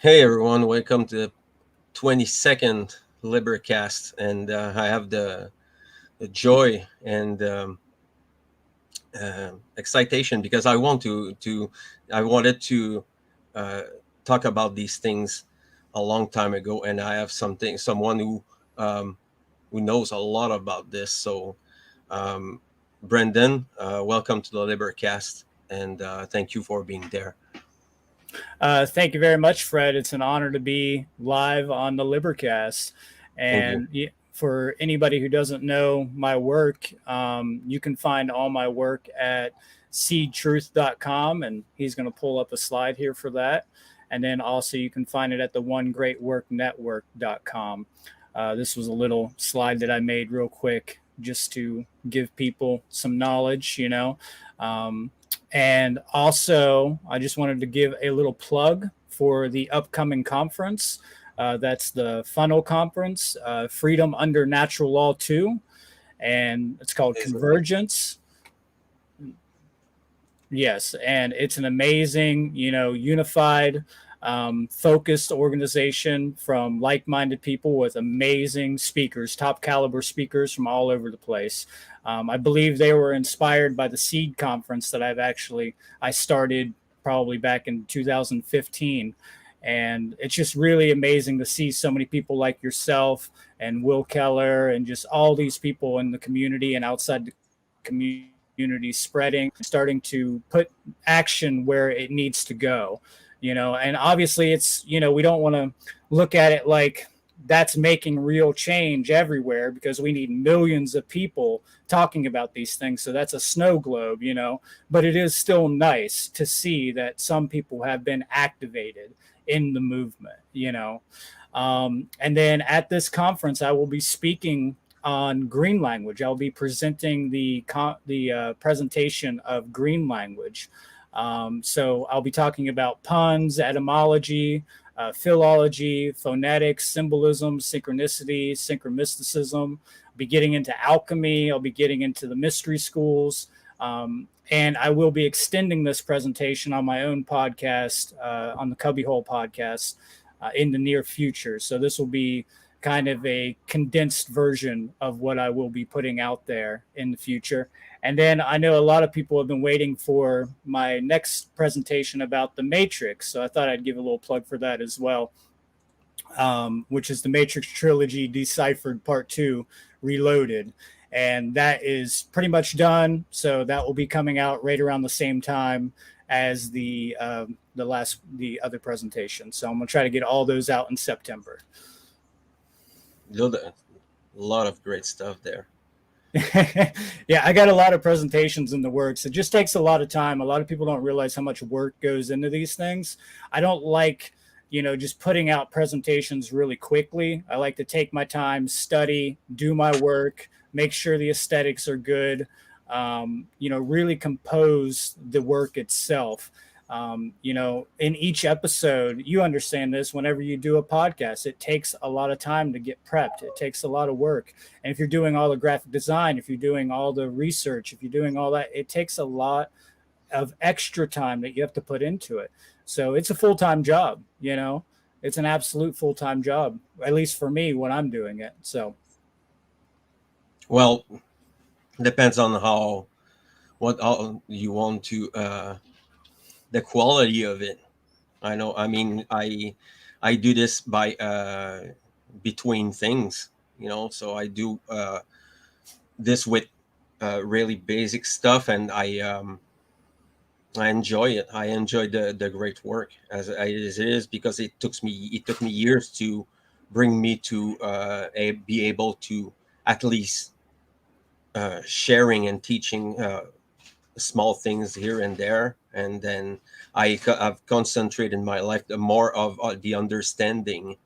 Hey everyone, welcome to the 22nd LIBERcast, and I have the joy and excitation because I wanted to uh, talk about these things a long time ago, and I have someone who knows a lot about this. So, um, Brendan, welcome to the LIBERcast, and thank you for being there. Thank you very much, Fred. It's an honor to be live on the LIBERcast. Thank you. And for anybody who doesn't know my work, you can find all my work at seedtruth.com. And he's going to pull up a slide here for that. And then also you can find it at the onegreatworknetwork.com. This was a little slide that I made real quick just to give people some knowledge. Um, and also, I just wanted to give a little plug for the upcoming conference. That's the Funnel Conference, Freedom Under Natural Law 2, and it's called Convergence. Yes, and it's an amazing, unified, focused organization from like-minded people with amazing speakers, top caliber speakers from all over the place. I believe they were inspired by the S.E.E.D conference that I started probably back in 2015. And it's just really amazing to see so many people like yourself and Will Keller and just all these people in the community and outside the community spreading, starting to put action where it needs to go. And obviously we don't want to look at it like that's making real change everywhere because we need millions of people talking about these things. So that's a snow globe. But it is still nice to see that some people have been activated in the movement. And then at this conference, I will be speaking on green language. I'll be presenting the presentation of green language. So I'll be talking about puns, etymology, philology, phonetics, symbolism, synchronicity, synchromysticism. I'll be getting into alchemy. I'll be getting into the mystery schools. And I will be extending this presentation on my own podcast, on the Cubbyhole podcast, in the near future. So this will be kind of a condensed version of what I will be putting out there in the future. And then I know a lot of people have been waiting for my next presentation about the Matrix. So I thought I'd give a little plug for that as well, which is the Matrix Trilogy Deciphered Part 2 Reloaded. And that is pretty much done. So that will be coming out right around the same time as the other presentation. So I'm gonna try to get all those out in September. A lot of great stuff there. Yeah, I got a lot of presentations in the works. It just takes a lot of time. A lot of people don't realize how much work goes into these things. I don't like, just putting out presentations really quickly. I like to take my time, study, do my work, make sure the aesthetics are good, really compose the work itself. In each episode, you understand this whenever you do a podcast, it takes a lot of time to get prepped. It takes a lot of work. And if you're doing all the graphic design, if you're doing all the research, if you're doing all that, it takes a lot of extra time that you have to put into it. So it's a full-time job. It's an absolute full-time job, at least for me when I'm doing it. So, Well, depends on how you want to the quality of it. I know. I mean, I do this by between things. So I do this with really basic stuff, and I enjoy it. I enjoy the great work as it is because it took me years to bring me to be able to at least sharing and teaching small things here and there, and then I've concentrated in my life the more of the understanding,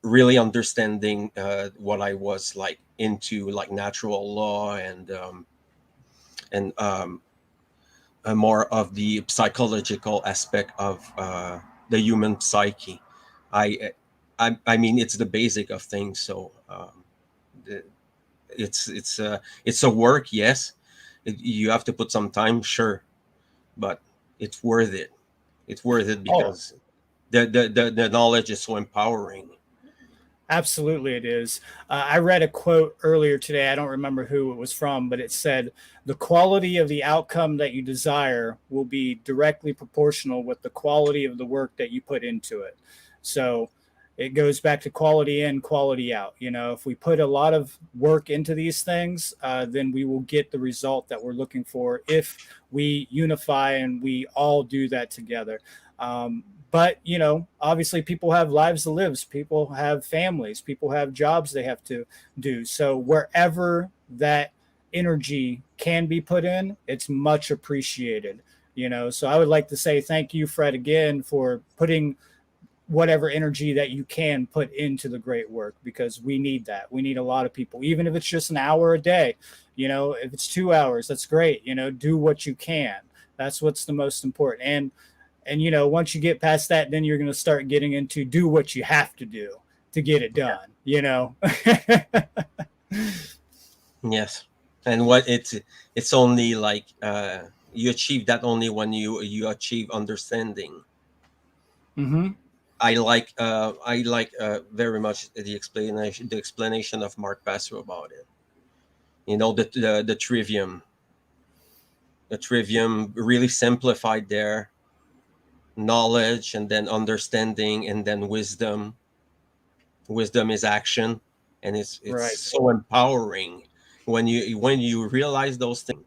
really understanding what I was like into, like natural law and more of the psychological aspect of the human psyche. I, I mean, it's the basic of things. So the, it's a work, yes. You have to put some time, sure, but it's worth it. It's worth it Oh, because the knowledge is so empowering. absolutely, it is. I read a quote earlier today. I don't remember who it was from, but it said, "The quality of the outcome that you desire will be directly proportional with the quality of the work that you put into it." So it goes back to quality in, quality out. You know, if we put a lot of work into these things, then we will get the result that we're looking for if we unify and we all do that together. But you know, obviously people have lives to live, people have families, people have jobs they have to do. So wherever that energy can be put in, it's much appreciated. You know, so I would like to say thank you, Fred, again for putting whatever energy that you can put into the great work, because we need that. We need a lot of people, even if it's just an hour a day. You know, if it's 2 hours, that's great. You know, do what you can. That's what's the most important. And you know, once you get past that, then you're going to start getting into do what you have to do to get it Yeah. done, you know. Yes. And what it's only like you achieve that only when you achieve understanding. Mm-hmm. I like very much the explanation of Mark Passio about it. The trivium really simplified there: knowledge, and then understanding, and then wisdom is action, and it's Right. so empowering when you realize those things.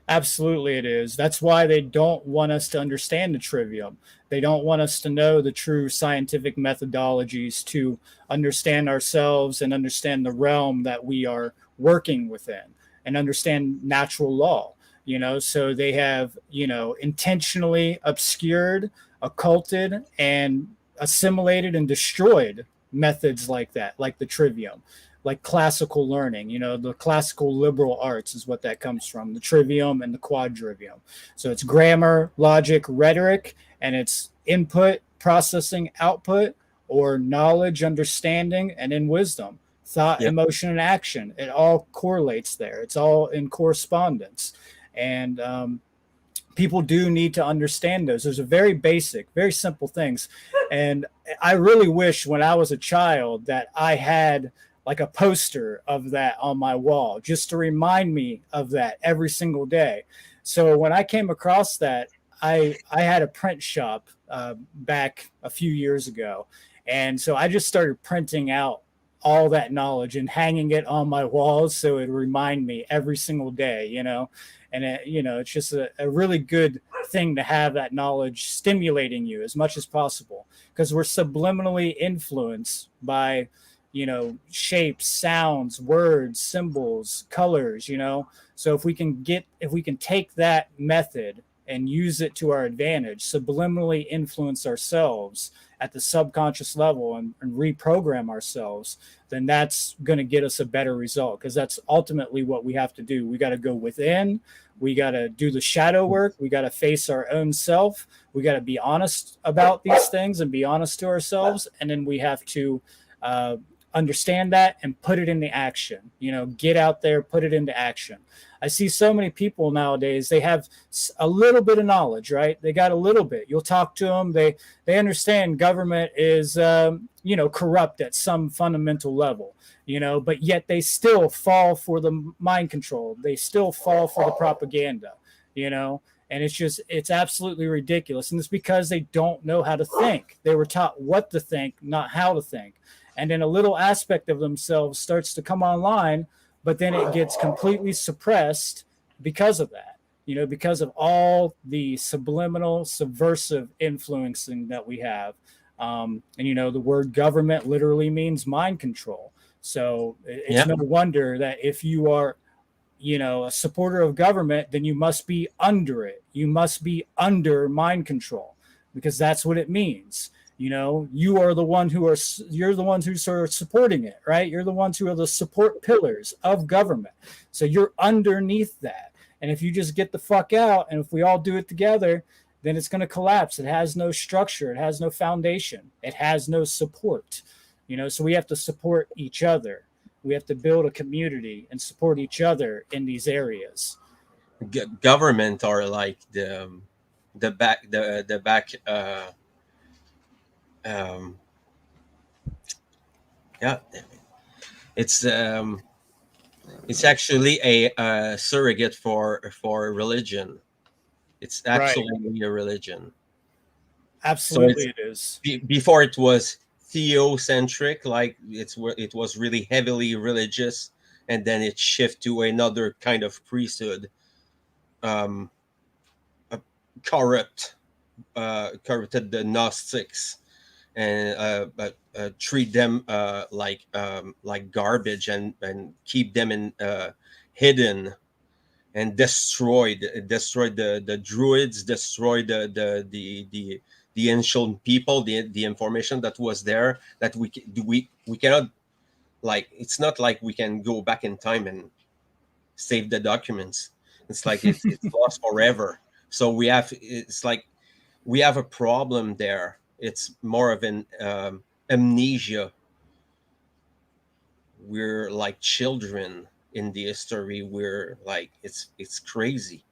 Absolutely, it is. That's why they don't want us to understand the trivium. They don't want us to know the true scientific methodologies to understand ourselves and understand the realm that we are working within and understand natural law. You know, so they have, you know, intentionally obscured, occulted, and assimilated and destroyed methods like that, like the trivium, like classical learning. You know, the classical liberal arts is what that comes from, the trivium and the quadrivium. So it's grammar, logic, rhetoric, and it's input, processing, output, or knowledge, understanding, and then wisdom, thought, Yeah. emotion, and action. It all correlates there. It's all in correspondence. And people do need to understand those. Those are very basic, very simple things. And I really wish when I was a child that I had like a poster of that on my wall just to remind me of that every single day. So when I came across that, I had a print shop back a few years ago. And so I just started printing out all that knowledge and hanging it on my walls so it would remind me every single day, you know. And you know, it's just a really good thing to have that knowledge stimulating you as much as possible, because we're subliminally influenced by, you know, shapes, sounds, words, symbols, colors, you know. So if we can take that method and use it to our advantage, subliminally influence ourselves at the subconscious level and reprogram ourselves, then that's going to get us a better result, because that's ultimately what we have to do. We got to go within, we got to do the shadow work, we got to face our own self, we got to be honest about these things and be honest to ourselves, and then we have to uh, understand that and put it into action. You know, get out there, put it into action. I see so many people nowadays, they have a little bit of knowledge, right? They got a little bit. You'll talk to them, they understand government is you know, corrupt at some fundamental level, you know, but yet they still fall for the mind control. They still fall for the propaganda, you know. And it's just, it's absolutely ridiculous. And it's because they don't know how to think. They were taught what to think, not how to think. And then a little aspect of themselves starts to come online, but then it gets completely suppressed because of that, you know, because of all the subliminal, subversive influencing that we have. And, you know, the word government literally means mind control. So it's Yeah. no wonder that if you are, you know, a supporter of government, then you must be under it. You must be under mind control, because that's what it means. You know, you are the one who are, you're the ones who are supporting it, right? You're the ones who are the support pillars of government. So you're underneath that. And if you just get the fuck out, and if we all do it together, then it's going to collapse. It has no structure. It has no foundation. It has no support. You know, so we have to support each other. We have to build a community and support each other in these areas. Government are like the back um yeah, it's um it's actually a surrogate for religion. It's Right. absolutely a religion. So it's Absolutely, it is. before it was theocentric, like it was really heavily religious, and then it shifted to another kind of priesthood, um, uh, corrupt, corrupted the Gnostics, and treat them like garbage, and keep them in hidden, and destroyed the druids, destroyed the ancient people, the information that was there, that we cannot, like, it's not like we can go back in time and save the documents. It's like it's lost forever. So it's like we have a problem there. It's more of an amnesia. We're like children in the history. We're like, it's crazy.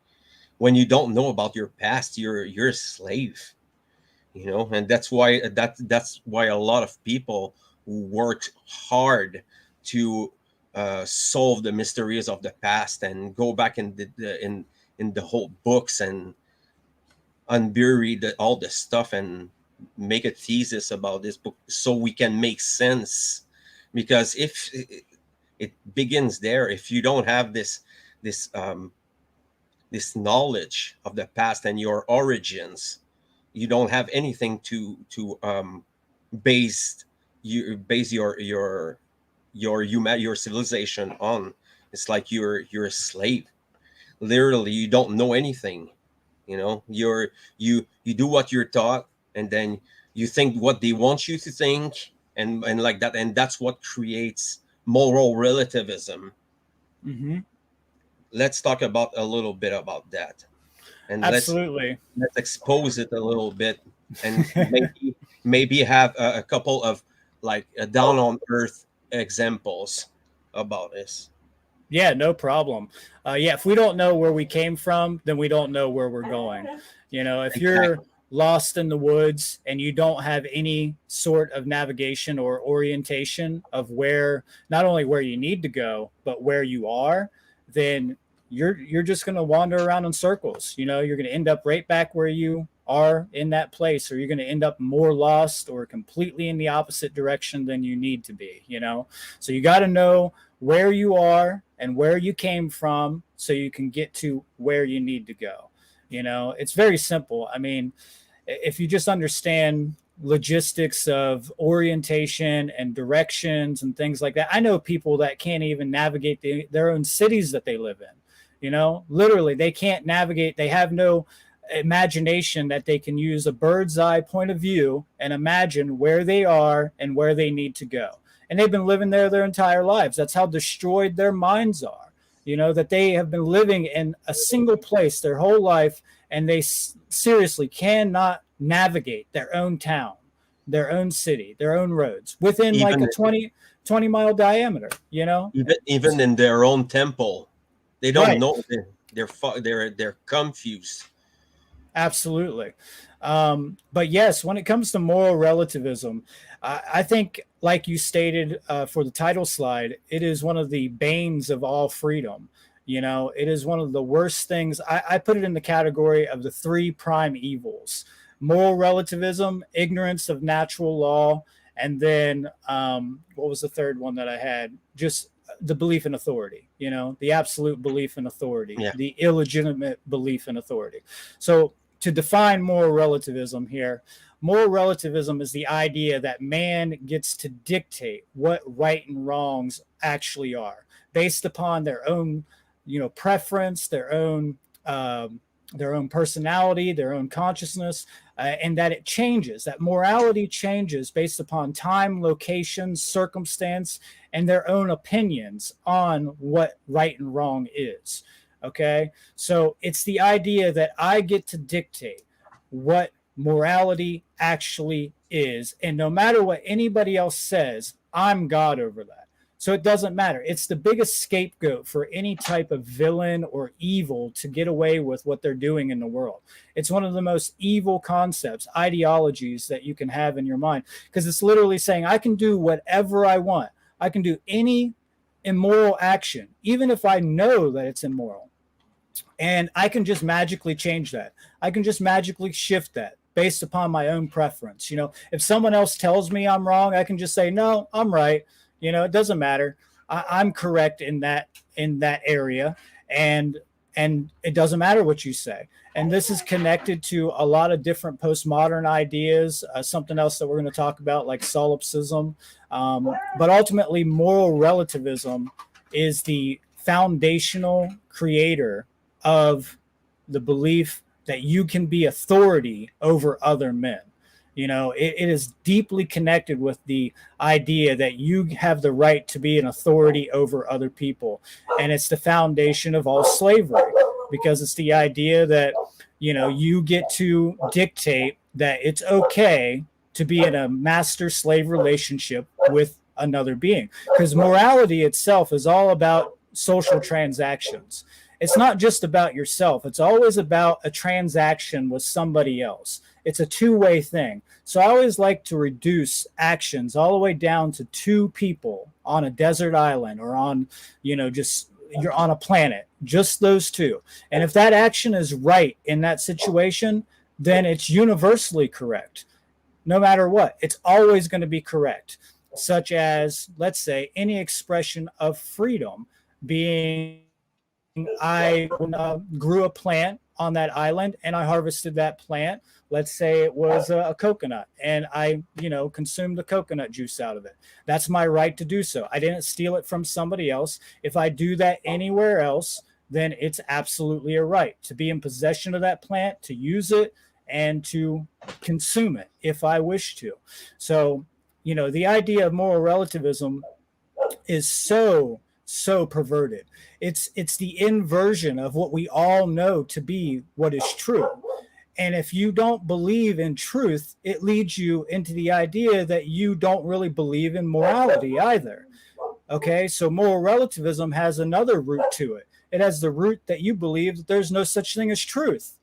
When you don't know about your past, you're a slave, and that's why a lot of people work hard to solve the mysteries of the past, and go back in the whole books, and unbury all this stuff, and make a thesis about this book, so we can make sense. Because if it begins there, if you don't have this this knowledge of the past and your origins, you don't have anything to base your civilization on. It's like you're a slave. Literally, you don't know anything. You do what you're taught, and then you think what they want you to think, and like that, and that's what creates moral relativism. Hmm. Let's talk about a little bit about that, and Absolutely. let's expose it a little bit, and maybe have a couple of, like, down on earth examples about this. Yeah, no problem. Yeah, if we don't know where we came from, then we don't know where we're going. If you're Exactly. lost in the woods and you don't have any sort of navigation or orientation of where, not only where you need to go, but where you are, then you're just going to wander around in circles. You're going to end up right back where you are in that place, or you're going to end up more lost or completely in the opposite direction than you need to be. So you got to know where you are and where you came from so you can get to where you need to go. It's very simple. I mean, if you just understand logistics of orientation and directions and things like that. I know people that can't even navigate their own cities that they live in. Literally, they can't navigate. They have no imagination that they can use a bird's eye point of view and imagine where they are and where they need to go. And they've been living there their entire lives. That's how destroyed their minds are. That they have been living in a single place their whole life, and they seriously cannot navigate their own town, their own city, their own roads within like even a 20-mile diameter. even in their own temple, they don't Right. know. They're confused. Absolutely. But yes, when it comes to moral relativism, I think, like you stated for the title slide, it is one of the banes of all freedom. It is one of the worst things. I put it in the category of the three prime evils: moral relativism, ignorance of natural law, and then what was the third one that I had? Just the belief in authority, the absolute belief in authority, Yeah. the illegitimate belief in authority. So, to define moral relativism here, moral relativism is the idea that man gets to dictate what right and wrongs actually are based upon their own, preference, their own personality, their own consciousness, and that it changes, that morality changes based upon time, location, circumstance, and their own opinions on what right and wrong is. Okay. So it's the idea that I get to dictate what morality actually is. And no matter what anybody else says, I'm God over that. So it doesn't matter. It's the biggest scapegoat for any type of villain or evil to get away with what they're doing in the world. It's one of the most evil concepts, ideologies that you can have in your mind, because it's literally saying, I can do whatever I want. I can do any immoral action, even if I know that it's immoral. And I can just magically change that. I can just magically shift that based upon my own preference. If someone else tells me I'm wrong, I can just say, no, I'm right. It doesn't matter. I'm correct in that area. And it doesn't matter what you say. And this is connected to a lot of different postmodern ideas, something else that we're going to talk about, like solipsism. But ultimately, moral relativism is the foundational creator of the belief that you can be authority over other men. It is deeply connected with the idea that you have the right to be an authority over other people. And it's the foundation of all slavery, because it's the idea that, you get to dictate that it's okay to be in a master slave relationship with another being. Because morality itself is all about social transactions. It's not just about yourself. It's always about a transaction with somebody else. It's a two-way thing. So I always like to reduce actions all the way down to two people on a desert island, or on, just you're on a planet, just those two. And if that action is right in that situation, then it's universally correct. No matter what, it's always going to be correct. Such as, let's say, any expression of freedom being, I grew a plant on that island and I harvested that plant. Let's say it was a coconut, and I, consumed the coconut juice out of it. That's my right to do so. I didn't steal it from somebody else. If I do that anywhere else, then it's absolutely a right to be in possession of that plant, to use it, and to consume it if I wish to. So, the idea of moral relativism is so perverted. It's the inversion of what we all know to be what is true. And if you don't believe in truth, it leads you into the idea that you don't really believe in morality either. Okay, so moral relativism has another root to it. It has the root that you believe that there's no such thing as truth.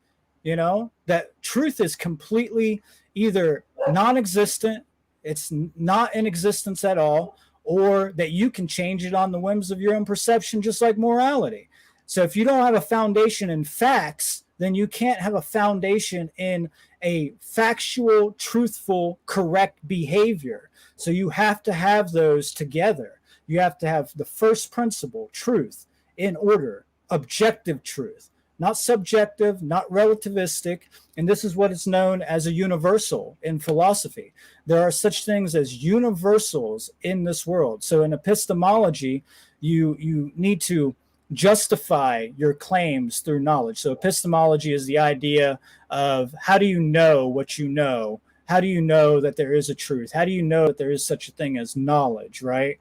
That truth is completely either non-existent, it's not in existence at all, or that you can change it on the whims of your own perception, just like morality. So if you don't have a foundation in facts, then you can't have a foundation in a factual, truthful, correct behavior. So you have to have those together. You have to have the first principle, truth, in order, objective truth, not subjective, not relativistic. And this is what is known as a universal in philosophy. There are such things as universals in this world. So in epistemology, you need to justify your claims through knowledge. So epistemology is the idea of, how do you know what you know? How do you know that there is a truth? How do you know that there is such a thing as knowledge, right?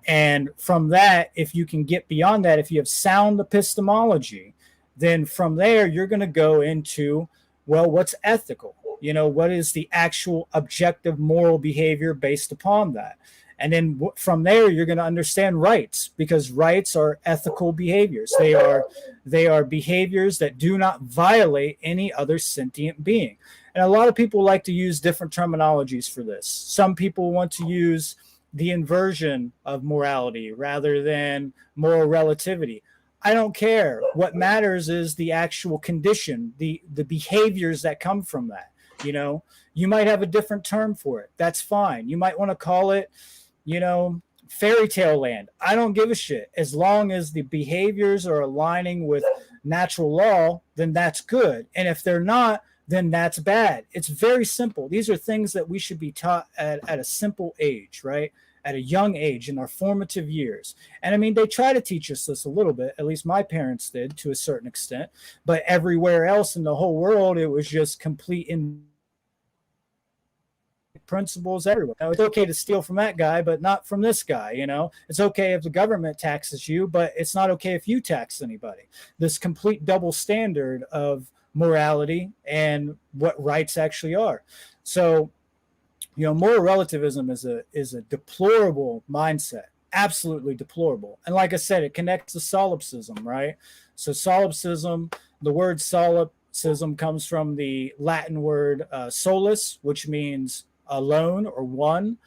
And from that, if you can get beyond that, if you have sound epistemology, then from there, you're going to go into, well, what's ethical? What is the actual objective moral behavior based upon that? And then from there, you're going to understand rights, because rights are ethical behaviors. They are behaviors that do not violate any other sentient being. And a lot of people like to use different terminologies for this. Some people want to use the inversion of morality rather than moral relativity. I don't care. What matters is the actual condition, the behaviors that come from that. You might have a different term for it. That's fine. You might want to call it, fairy tale land. I don't give a shit. As long as the behaviors are aligning with natural law, then that's good. And if they're not, then that's bad. It's very simple. These are things that we should be taught at a simple age, right? At a young age, in our formative years. And I mean, they try to teach us this a little bit, at least my parents did to a certain extent, but everywhere else in the whole world, it was just complete principles everywhere. Now, it's okay to steal from that guy, but not from this guy. It's okay if the government taxes you, but it's not okay if you tax anybody. This complete double standard of morality and what rights actually are. So, moral relativism is a deplorable mindset, absolutely deplorable. And like I said, it connects to solipsism, right? So solipsism, the word solipsism comes from the Latin word solus, which means alone or one,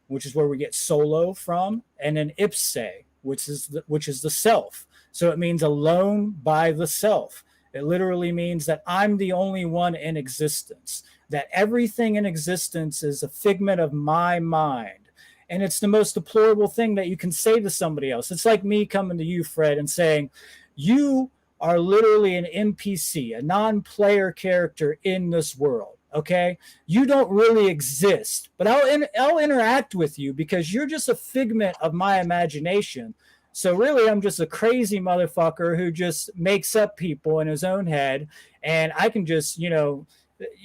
which is where we get solo from, and then ipse, which is the self. So it means alone by the self. It literally means that I'm the only one in existence, that everything in existence is a figment of my mind. And it's the most deplorable thing that you can say to somebody else. It's like me coming to you, Fred, and saying, you are literally an NPC, a non player character in this world. Okay. You don't really exist, but I'll interact with you because you're just a figment of my imagination. So really, I'm just a crazy motherfucker who just makes up people in his own head, and I can just,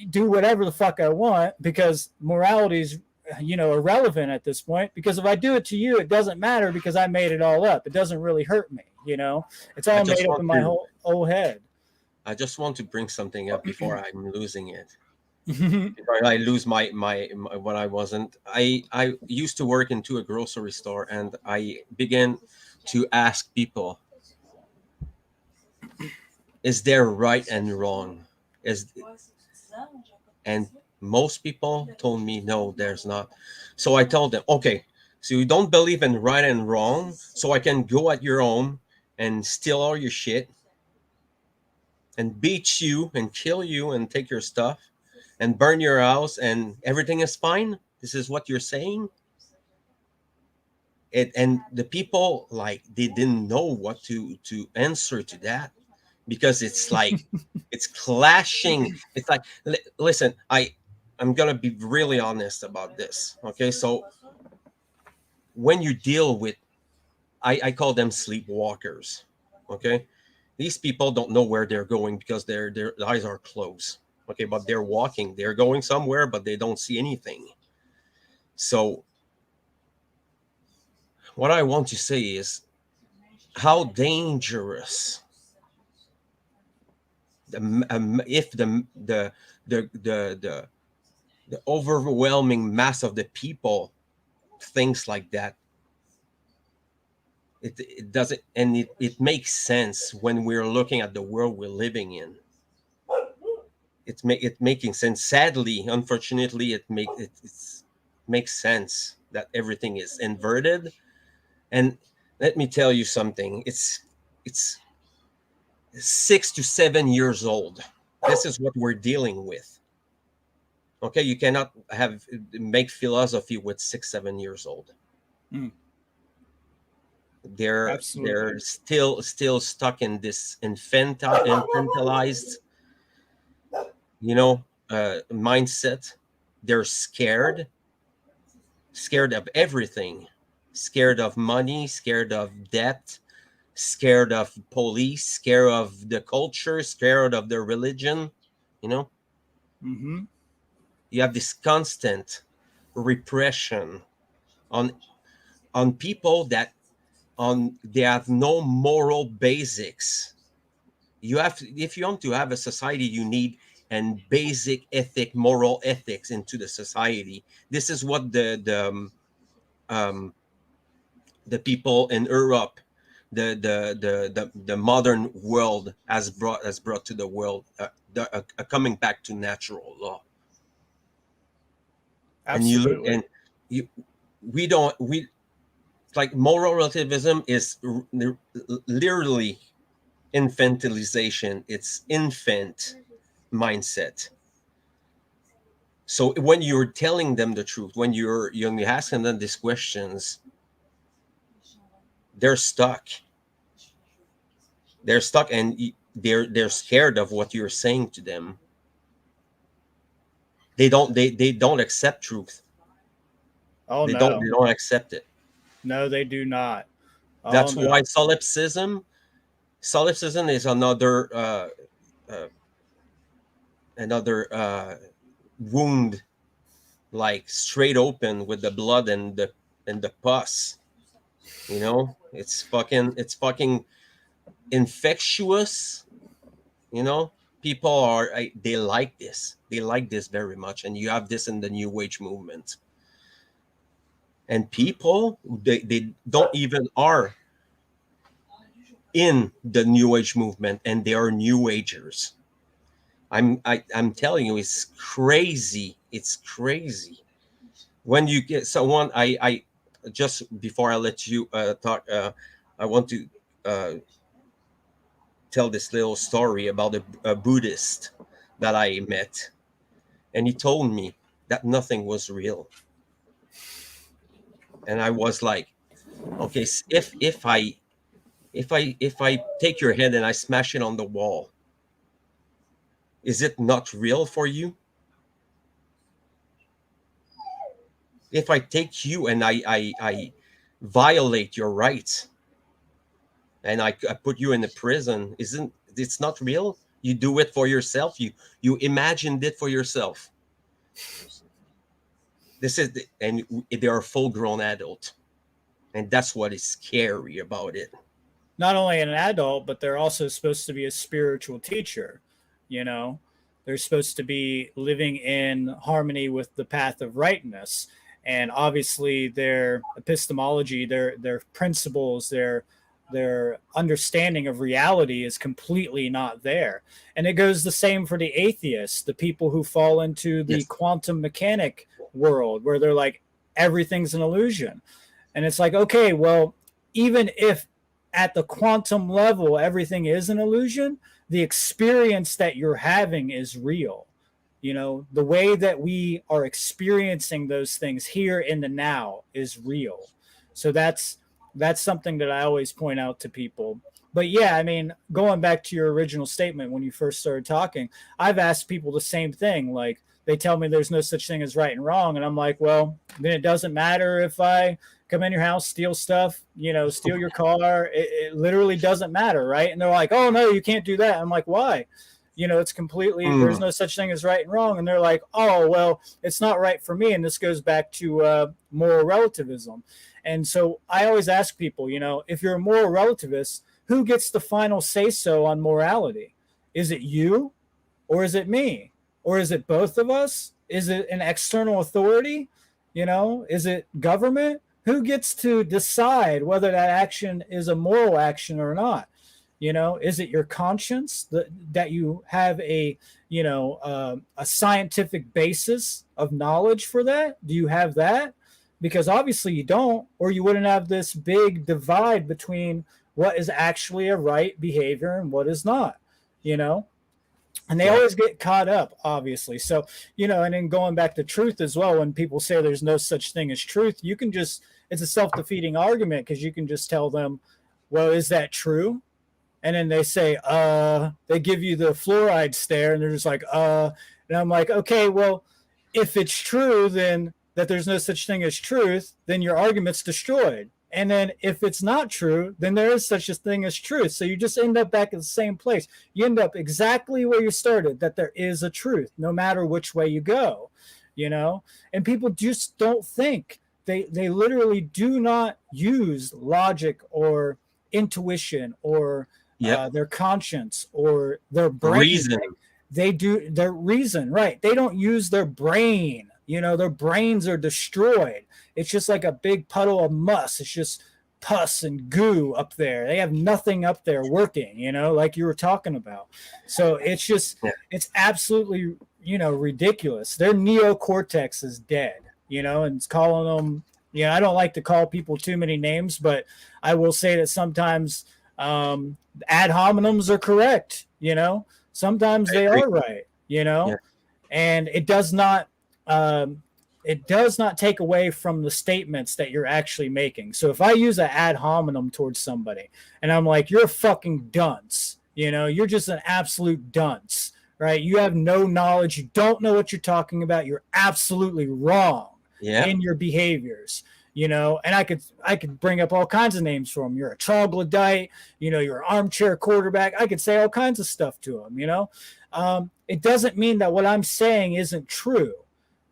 do whatever the fuck I want because morality is, irrelevant at this point. Because if I do it to you, it doesn't matter because I made it all up. It doesn't really hurt me. It's I all just made up want in my to whole head. I just want to bring something up before I'm losing it. Before I lose my what I wasn't. I used to work into a grocery store, and I began to ask people, is there right and wrong? Is And most people told me no, there's not. So I told them, okay, so you don't believe in right and wrong, so I can go at your own and steal all your shit and beat you and kill you and take your stuff and burn your house and everything is fine. This is what you're saying. And the people, like, they didn't know what to answer to that, because it's like it's clashing. It's like, listen, I'm gonna be really honest about this. Okay, so when you deal with, I call them sleepwalkers. Okay, these people don't know where they're going because their eyes are closed. Okay, but they're walking, they're going somewhere, but they don't see anything. So what I want to say is how dangerous, if the the overwhelming mass of the people thinks like that. It doesn't, and it makes sense when we're looking at the world we're living in. It making sense. Sadly, unfortunately, it's makes sense that everything is inverted. And let me tell you something. It's 6 to 7 years old. This is what we're dealing with. Okay, you cannot have make philosophy with 6 7 years old. Mm, They're absolutely. still stuck in this infantilized, mindset. They're scared of everything, scared of money, scared of debt, scared of police, scared of the culture, scared of their religion. you know Mm-hmm. you have this constant repression on people that on they have no moral basics. If you want to have a society, you need and basic moral ethics into the society. This is what um, the people in Europe, the modern world has brought to the world, coming back to natural law. And you look, Absolutely. and you we don't we like moral relativism is literally infantilization. It's infant mindset. So when you're telling them the truth, when you're asking them these questions, they're stuck. They're stuck, and they're scared of what you're saying to them. They don't accept truth. Oh They don't no, they don't accept it. no, they do not. Oh That's why no. solipsism is uh, another wound, like straight open with the blood and the pus. It's fucking infectious. People they like this very much, and you have this in the new age movement. And people, they don't even are in the New Age movement, and they are New Agers. I'm telling you, it's crazy. It's crazy. When you get someone, I just before I let you talk, I want to uh, tell this little story about a Buddhist that I met, and he told me that nothing was real, and I was like, okay, if I take your head and I smash it on the wall, is it not real for you? If I take you and I violate your rights and I put you in a prison, isn't it's not real? You do it for yourself. You imagined it for yourself. And they are full grown adult, and that's what is scary about it. Not only an adult, but they're also supposed to be a spiritual teacher. You know, they're supposed to be living in harmony with the path of rightness. And obviously, their epistemology, their principles, their understanding of reality is completely not there. And it goes the same for the atheists, the people who fall into the Yes, quantum mechanic world, where they're like, everything's an illusion. And it's like, okay, well, even if at the quantum level everything is an illusion, the experience that you're having is real. You know, the way that we are experiencing those things here in the now is real. So that's something that I always point out to people. But yeah, I mean, going back to your original statement when you first started talking, I've asked people the same thing. Like, they tell me there's no such thing as right and wrong, and I'm like, well, then it doesn't matter if I come in your house, steal stuff, you know, steal your car. It literally doesn't matter, right? And they're like, oh no, you can't do that. I'm like, why? You know, it's completely, there's mm, no such thing as right and wrong. And they're like, oh well, it's not right for me. And this goes back to moral relativism. And so I always ask people, you know, if you're a moral relativist, who gets the final say so on morality? Is it you, or is it me, or is it both of us? Is it an external authority? You know, is it government? Who gets to decide whether that action is a moral action or not? You know, is it your conscience that you have a scientific basis of knowledge for that? Do you have that? Because obviously you don't, or you wouldn't have this big divide between what is actually a right behavior and what is not. You know, and they yeah, always get caught up, obviously. So, you know, and then going back to truth as well, when people say there's no such thing as truth, you can just, it's a self-defeating argument, because you can just tell them, well, is that true? And then they say, they give you the fluoride stare, and they're just like, and I'm like, okay, well, if it's true, then that there's no such thing as truth, then your argument's destroyed. And then if it's not true, then there is such a thing as truth. So you just end up back at the same place. You end up exactly where you started, that there is a truth, no matter which way you go, you know? And people just don't think. They literally do not use logic or intuition or yep. their conscience or their brain. Reason. They do their reason, right? They don't use their brain. You know, their brains are destroyed. It's just like a big puddle of muss. It's just pus and goo up there. They have nothing up there working, you know, like you were talking about. So it's just, Yeah. it's absolutely, you know, ridiculous. Their neocortex is dead, you know, and it's calling them, you know, I don't like to call people too many names, but I will say that sometimes ad hominems are correct, you know, sometimes I they agree. are right, you Yeah. know, and um, it does not take away from the statements that you're actually making. So if I use an ad hominem towards somebody and I'm like, you're a fucking dunce, you know, you're just an absolute dunce, right? You have no knowledge. You don't know what you're talking about. You're absolutely wrong Yeah. in your behaviors, you know, and I could bring up all kinds of names for them. You're a troglodyte, you know, you're an armchair quarterback. I could say all kinds of stuff to them, you know. It doesn't mean that what I'm saying isn't true.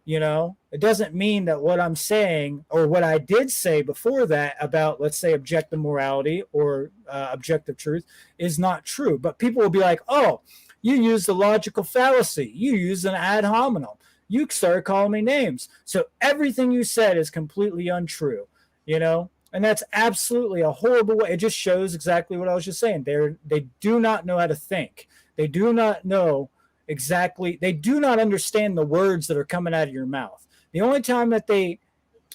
You know, it doesn't mean that what I'm saying or what I did say before that about, let's say, objective morality or objective truth is not true. But people will be like, oh, you used the logical fallacy. You used an ad hominem. you started calling me names. So everything you said is completely untrue, you know? And that's absolutely a horrible way. It just shows exactly what I was just saying. They do not know how to think. They do not know exactly, they do not understand the words that are coming out of your mouth. The only time that they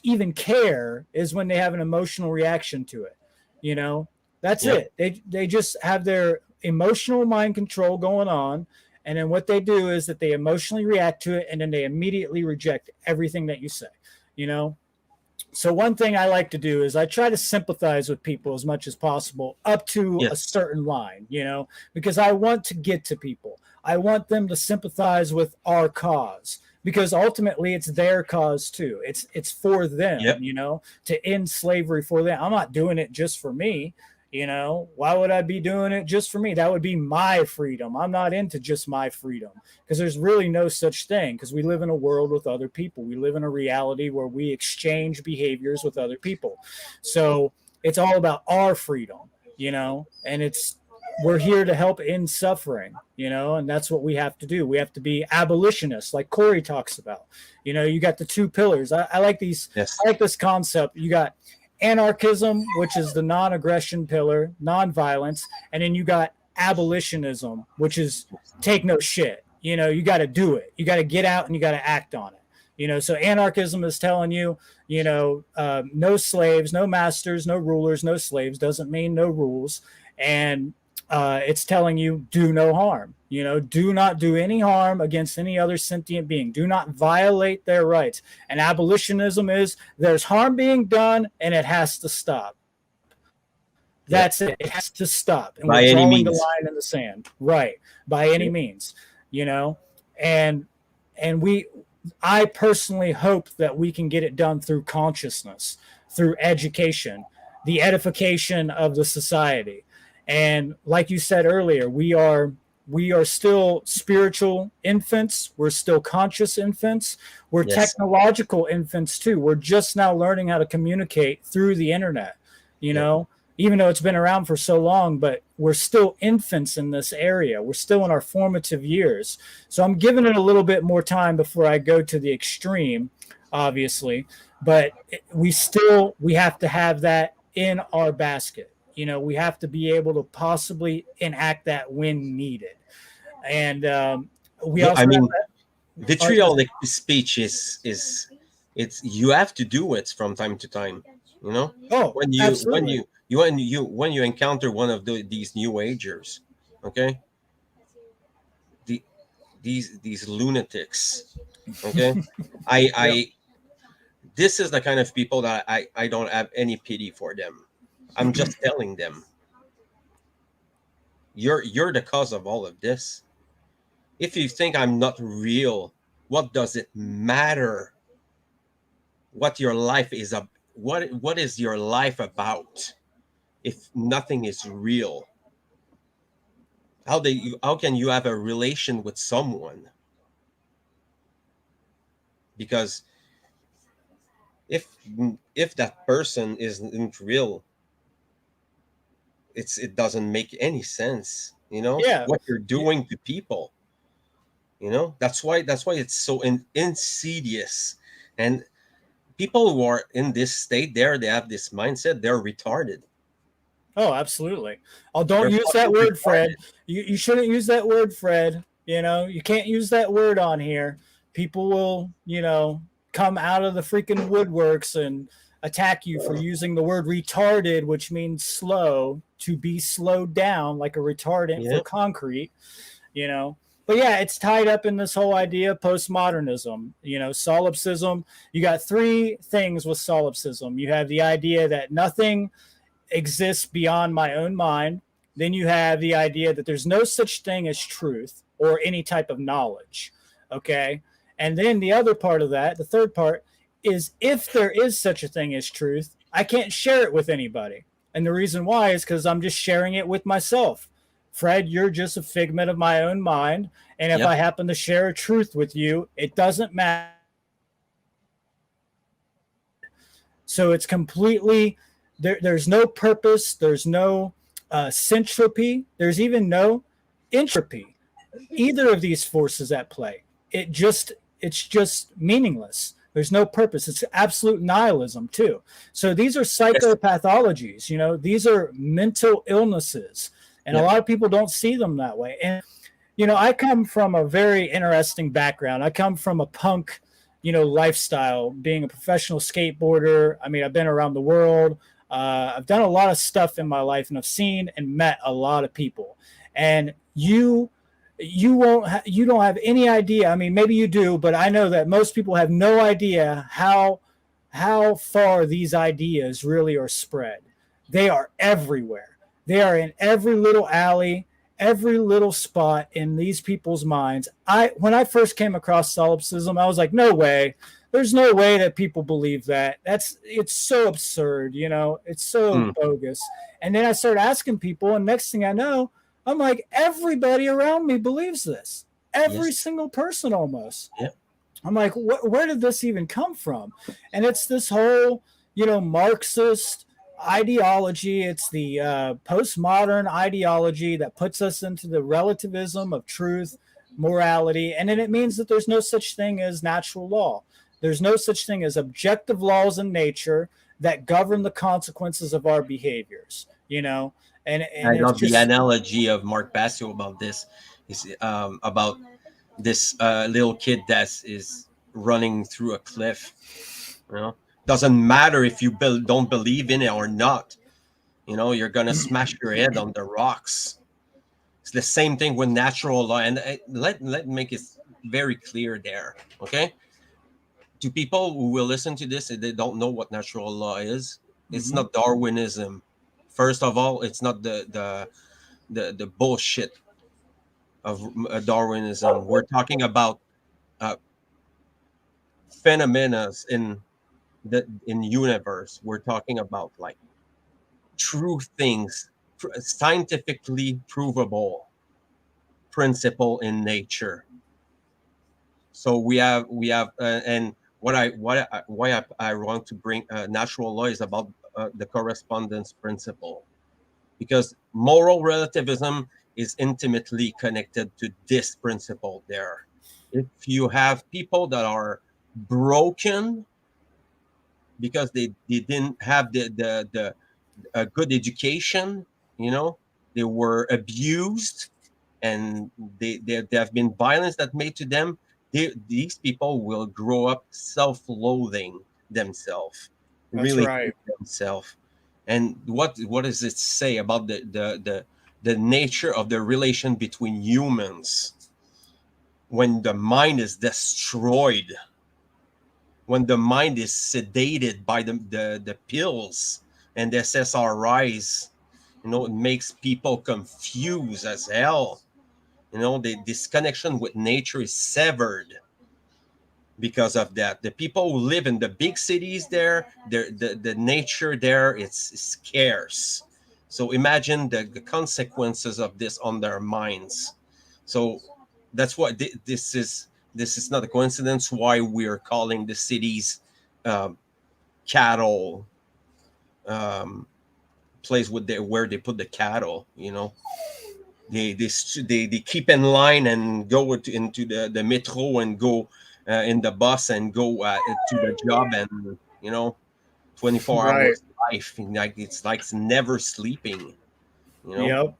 even care is when they have an emotional reaction to it. You know, that's Yep. it. They just have their emotional mind control going on, and then what they do is that they emotionally react to it, and then they immediately reject everything that you say. You know, so one thing I like to do is I try to sympathize with people as much as possible up to a Yes. certain line, you know, because I want to get to people. I want them to sympathize with our cause because ultimately it's their cause too. It's for them, Yep. you know, to end slavery for them. I'm not doing it just for me. You know, why would I be doing it just for me? That would be my freedom. I'm not into just my freedom because there's really no such thing because we live in a world with other people. We live in a reality where we exchange behaviors with other people. So it's all about our freedom, you know, and we're here to help end suffering, you know, and that's what we have to do. We have to be abolitionists, like Corey talks about. You know, you got the two pillars. I like these. Yes. I like this concept. You got anarchism, which is the non-aggression pillar, non-violence, and then you got abolitionism, which is take no shit. You know, you got to do it. You got to get out and you got to act on it. You know, so anarchism is telling you, you know, no slaves, no masters, no rulers, no slaves doesn't mean no rules, and it's telling you do no harm. You know, do not do any harm against any other sentient being. Do not violate their rights. And abolitionism is there's harm being done and it has to stop. That's it. Yep. It has to stop. And we're By any drawing the means. line in the sand. Right. By any Yep. means. You know? And and I personally hope that we can get it done through consciousness, through education, the edification of the society. And like you said earlier, we are still spiritual infants. We're still conscious infants. We're Yes. technological infants too. We're just now learning how to communicate through the internet, you Yep. know, even though it's been around for so long, but we're still infants in this area. We're still in our formative years. So I'm giving it a little bit more time before I go to the extreme, obviously, but we have to have that in our basket. You know, we have to be able to possibly enact that when needed. And we Yeah. also I have mean, I was gonna say, vitriolic speech is it's you have to do it from time to time. You know, oh, when you when absolutely. you you when you when you encounter one of these new agers, okay, the these lunatics, okay, Yep. I this is the kind of people that I don't have any pity for them. I'm just telling them you're the cause of all of this. If you think I'm not real, what does it matter what your life is what is your life about if nothing is real? How can you have a relation with someone? Because if if that person isn't real, it doesn't make any sense, Yeah. what you're Yeah. doing to people. That's why it's so insidious. And people who are in this state there, they have this mindset, they're retarded. Oh, absolutely. Oh, don't They're use that fucking word, Fred. retarded. You shouldn't use that word, Fred. You know, you can't use that word on here. People will, you know, come out of the freaking woodworks and attack you for using the word retarded, which means slow, to be slowed down like a retardant for Yeah. concrete, you know. But yeah, it's tied up in this whole idea of postmodernism, you know, solipsism. You got three things with solipsism. You have the idea that nothing exists beyond my own mind. Then you have the idea that there's no such thing as truth or any type of knowledge. Okay. And then the other part of that, the third part, is if there is such a thing as truth, I can't share it with anybody. And the reason why is because I'm just sharing it with myself. Fred, you're just a figment of my own mind. And if I Yep. happen to share a truth with you, it doesn't matter. So it's completely there's no purpose, there's no centropy, there's even no entropy. Either of these forces at play. It just it's just meaningless. There's no purpose. It's absolute nihilism too. So these are Yes. psychopathologies, these are mental illnesses. And a Yep. lot of people don't see them that way. And, I come from a very interesting background. I come from a punk, lifestyle, being a professional skateboarder. I mean, I've been around the world. I've done a lot of stuff in my life, and I've seen and met a lot of people. And you don't have any idea. I mean, maybe you do, but I know that most people have no idea how far these ideas really are spread. They are everywhere. They are in every little alley, every little spot in these people's minds. When I first came across solipsism, I was like, no way. There's no way that people believe that. It's so absurd, it's so Mm. bogus. And then I started asking people, and next thing I know, I'm like, everybody around me believes this. Every Yes. single person almost. Yep. I'm like, where did this even come from? And it's this whole, Marxist ideology. It's the postmodern ideology that puts us into the relativism of truth, morality. And then it means that there's no such thing as natural law. There's no such thing as objective laws in nature that govern the consequences of our behaviors, and I it's love the just analogy of Mark Basio about this. Is about this little kid that is running through a cliff. You know, doesn't matter if you don't believe in it or not. You're gonna smash your head on the rocks. It's the same thing with natural law, and let make it very clear there. Okay, to people who will listen to this and they don't know what natural law is, it's mhm. not Darwinism. First of all, it's not the bullshit of Darwinism. We're talking about uh, phenomena in universe. We're talking about like true things, scientifically provable principle in nature. So we have and why I want to bring natural law is about the correspondence principle, because moral relativism is intimately connected to this principle there. If you have people that are broken because they didn't have the a good education, they were abused, and there have been violence that made to them, these people will grow up self-loathing themselves, That's really right. hate themselves. And what does it say about the nature of the relation between humans when the mind is destroyed, when the mind is sedated by the pills and the SSRIs? It makes people confused as hell. This connection with nature is severed because of that. The people who live in the big cities there, the nature there, it's scarce. So imagine the consequences of this on their minds. So that's why this is not a coincidence why we're calling the cities um, cattle um, place where they put the cattle. They keep in line and go into the metro and go in the bus and go to the job, and 24 Right. hours life, like it's never sleeping. you know Yep.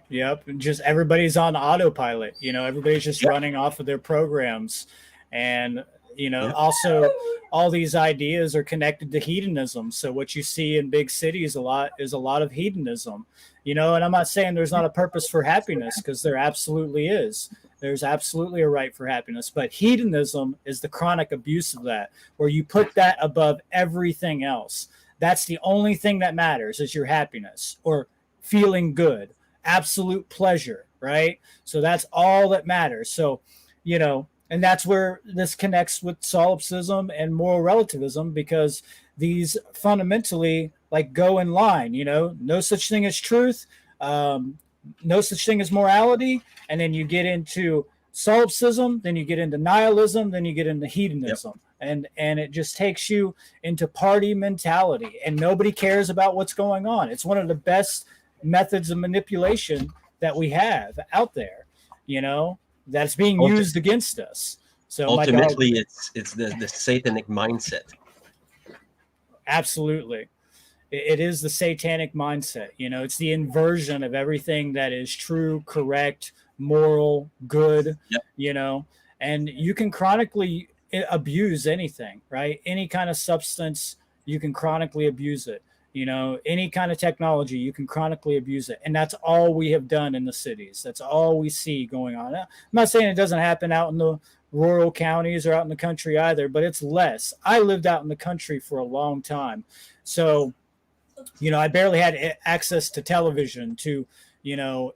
Yep. And just everybody's on autopilot. Everybody's just yeah, running off of their programs. And, yeah, also all these ideas are connected to hedonism. So what you see in big cities a lot of hedonism. And I'm not saying there's not a purpose for happiness, because there absolutely is. There's absolutely a right for happiness. But hedonism is the chronic abuse of that, where you put that above everything else. That's the only thing that matters, is your happiness or feeling good, absolute pleasure, right? So that's all that matters. So, and that's where this connects with solipsism and moral relativism, because these fundamentally like go in line. No such thing as truth, um, no such thing as morality, and then you get into solipsism, then you get into nihilism, then you get into yep. hedonism. And it just takes you into party mentality, and nobody cares about what's going on. It's one of the best methods of manipulation that we have out there, you know, that's being Don't used against us. So my dog, Ultimately, it's the satanic mindset. absolutely. It is the satanic mindset. It's the inversion of everything that is true, correct, moral, good, Yep. you know, and you can chronically abuse anything, right? Any kind of substance, you can chronically abuse it. Any kind of technology, you can chronically abuse it. And that's all we have done in the cities. That's all we see going on. I'm not saying it doesn't happen out in the rural counties or out in the country either, but it's less. I lived out in the country for a long time. So, I barely had access to television, to,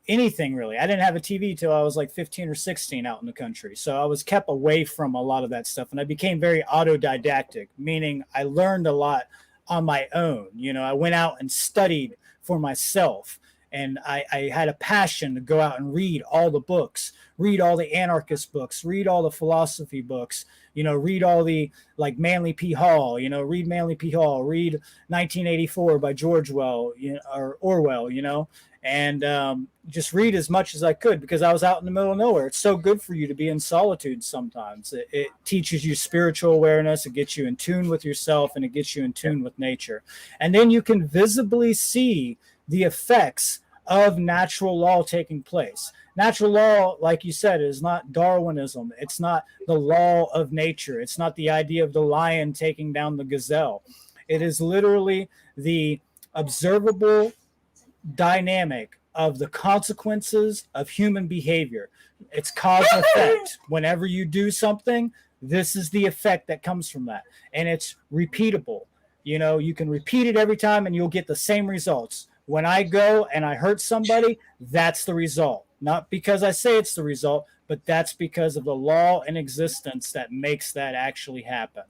anything really. I didn't have a TV till I was like 15 or 16 out in the country. So I was kept away from a lot of that stuff. And I became very autodidactic, meaning I learned a lot on my own. I went out and studied for myself. And I had a passion to go out and read all the books, read all the anarchist books, read all the philosophy books, read all the like Manly P. Hall, read Manly P. Hall, read 1984 by George or Orwell, and just read as much as I could because I was out in the middle of nowhere. It's so good for you to be in solitude sometimes. It teaches you spiritual awareness, it gets you in tune with yourself, and it gets you in tune with nature. And then you can visibly see the effects of natural law taking place. Natural law, like you said, is not Darwinism. It's not the law of nature. It's not the idea of the lion taking down the gazelle. It is literally the observable dynamic of the consequences of human behavior. It's cause and effect. Whenever you do something, this is the effect that comes from that. And it's repeatable. You can repeat it every time and you'll get the same results. When I go and I hurt somebody, that's the result. Not because I say it's the result, but that's because of the law in existence that makes that actually happen.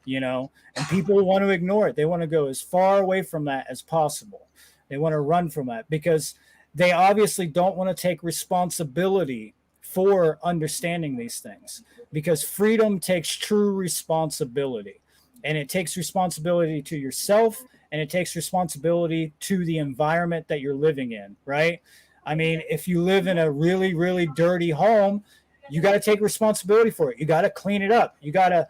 And people want to ignore it. They want to go as far away from that as possible. They want to run from that because they obviously don't want to take responsibility for understanding these things, because freedom takes true responsibility, and it takes responsibility to yourself, and it takes responsibility to the environment that you're living in, right? I mean, if you live in a really, really dirty home, you got to take responsibility for it. You got to clean it up. You got to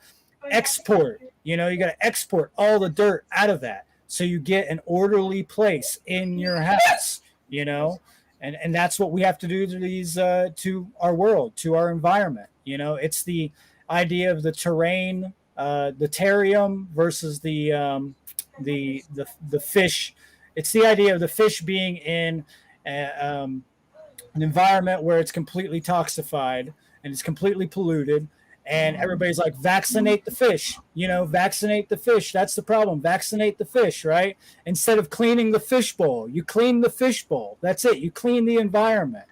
export, you got to export all the dirt out of that so you get an orderly place in your house, and that's what we have to do to to our world, to our environment. It's the idea of the terrain, the terrarium versus the fish. It's the idea of the fish being in an environment where it's completely toxified and it's completely polluted, and everybody's like, vaccinate the fish, vaccinate the fish. That's the problem. Vaccinate the fish, right? Instead of cleaning the fishbowl, you clean the fishbowl. That's it. You clean the environment.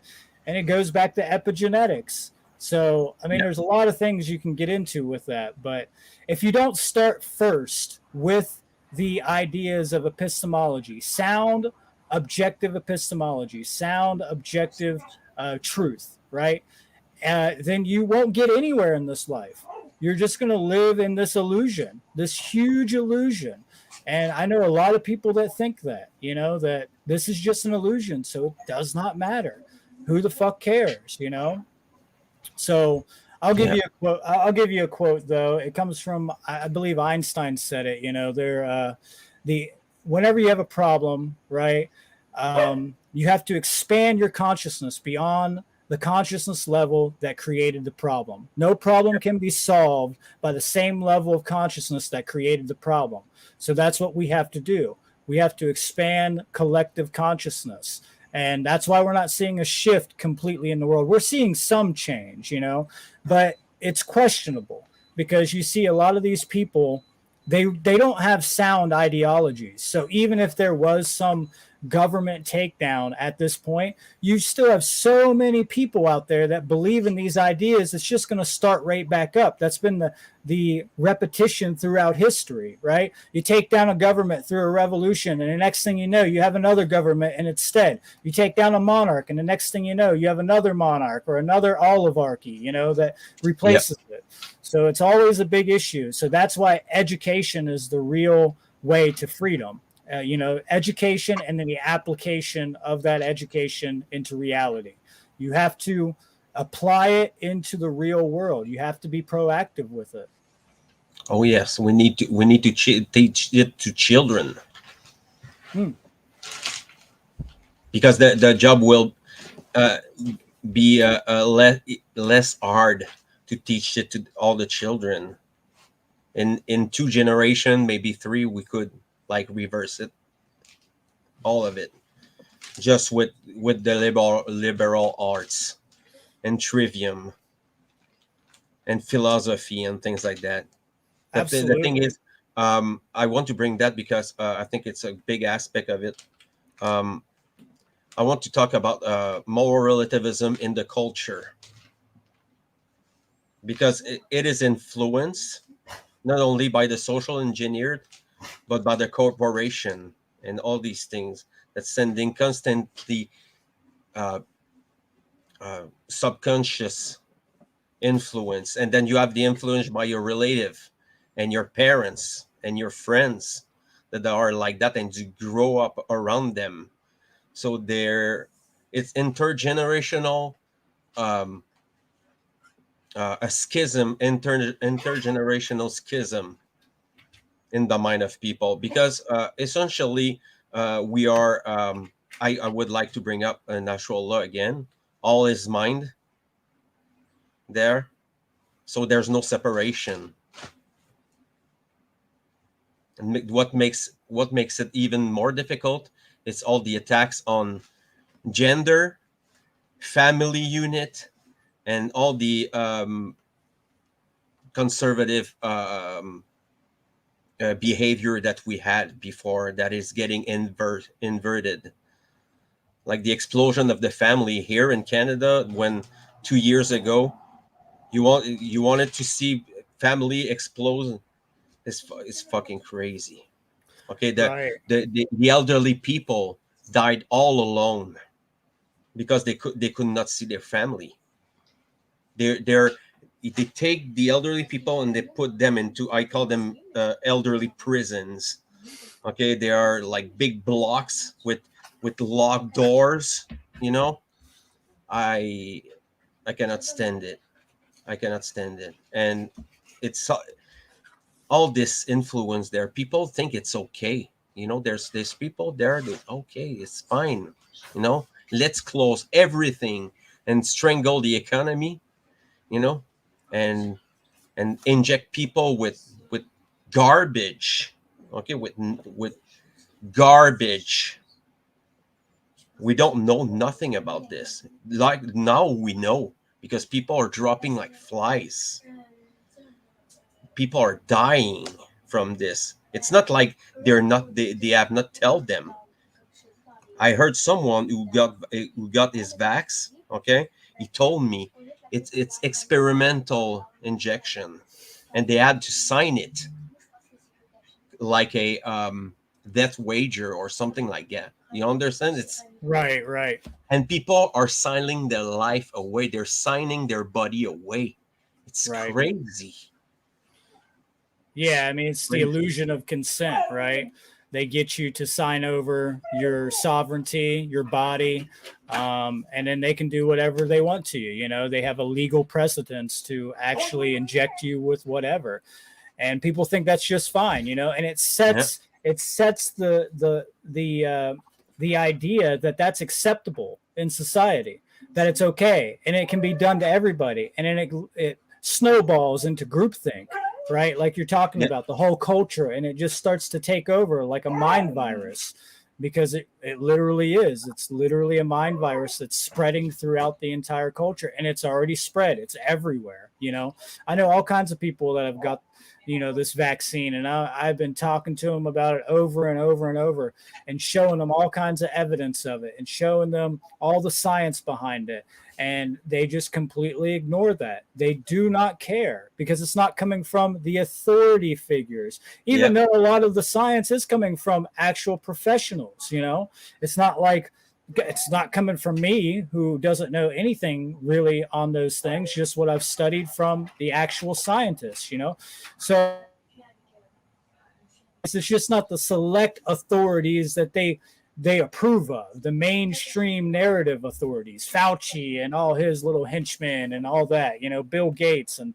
And it goes back to epigenetics. So, I mean, there's a lot of things you can get into with that. But if you don't start first with the ideas of epistemology, sound, objective epistemology, sound, objective truth, right? Then you won't get anywhere in this life. You're just going to live in this illusion, this huge illusion. And I know a lot of people that think that, that this is just an illusion, so it does not matter. Who the fuck cares, So I'll give you a quote. I'll give you a quote though. It comes from, I believe Einstein said it. Whenever you have a problem, right? You have to expand your consciousness beyond the consciousness level that created the problem. No problem can be solved by the same level of consciousness that created the problem. So that's what we have to do. We have to expand collective consciousness. And that's why we're not seeing a shift completely in the world. We're seeing some change, but it's questionable because you see a lot of these people, they don't have sound ideologies. So even if there was some government takedown at this point, you still have so many people out there that believe in these ideas. It's just going to start right back up. That's been the repetition throughout history, right? You take down a government through a revolution, and the next thing you know, you have another government in its stead. You take down a monarch, and the next thing you know, you have another monarch or another oligarchy, that replaces it. So it's always a big issue. So that's why education is the real way to freedom. Education, and then the application of that education into reality. You have to apply it into the real world. You have to be proactive with it. Oh yes, we need to teach it to children, Hmm. because the job will uh, be less hard to teach it to all the children. In 2 generation, maybe three, we could like reverse it, all of it, just with the liberal arts and trivium and philosophy and things like that. The thing Absolutely. is, I want to bring that because I think it's a big aspect of it. um, I want to talk about moral relativism in the culture, because it is influenced not only by the social engineered, but by the corporation and all these things that's sending constantly uh, subconscious influence. And then you have the influence by your relative and your parents and your friends that are like that, and you grow up around them. So it's intergenerational, um, a schism, intergenerational schism in the mind of people, because essentially we are. I would like to bring up a natural law again. All is mind there, so there's no separation. And what makes it even more difficult is all the attacks on gender, family unit, and all the conservative behavior that we had before, that is getting inverted, like the explosion of the family here in Canada, when 2 years ago you wanted to see family explode. Is fucking crazy. Okay, Right. the elderly people died all alone because they could not see their family. They're they take the elderly people and they put them into, I call them elderly prisons. Okay, they are like big blocks with locked doors. You know, I I cannot stand it. I cannot stand it. And it's all this influence there. People think it's okay. There's people there that, okay, it's fine. Let's close everything and strangle the economy. You know, and inject people with garbage. Okay, with garbage. We don't know nothing about this. Like now we know, because people are dropping like flies. People are dying from this. It's not like they have not tell them. I heard someone who got his vax. Okay, he told me it's experimental injection, and they had to sign it like a death wager or something like that. You understand? Right. Right. And people are signing their life away. They're signing their body away. It's Right. crazy. Yeah, I mean, it's the Crazy. illusion of consent, right? They get you to sign over your sovereignty, your body, and then they can do whatever they want to you. They have a legal precedence to actually inject you with whatever, and people think that's just fine. And it Yeah. sets the idea that that's acceptable in society, that it's okay, and it can be done to everybody, and then it snowballs into groupthink, right? Like you're talking Yeah. about the whole culture, and it just starts to take over like a mind virus, because it literally is. It's literally a mind virus that's spreading throughout the entire culture, and it's already spread. It's everywhere. I know all kinds of people that have got this vaccine, and I've been talking to them about it over and over and over, and showing them all kinds of evidence of it, and showing them all the science behind it, and they just completely ignore that. They do not care, because it's not coming from the authority figures, Yeah. even though a lot of the science is coming from actual professionals. It's not like it's not coming from me, who doesn't know anything really on those things, just what I've studied from the actual scientists. So it's just not the select authorities that they they approve of, the mainstream narrative authorities, Fauci and all his little henchmen and all that, Bill Gates. And,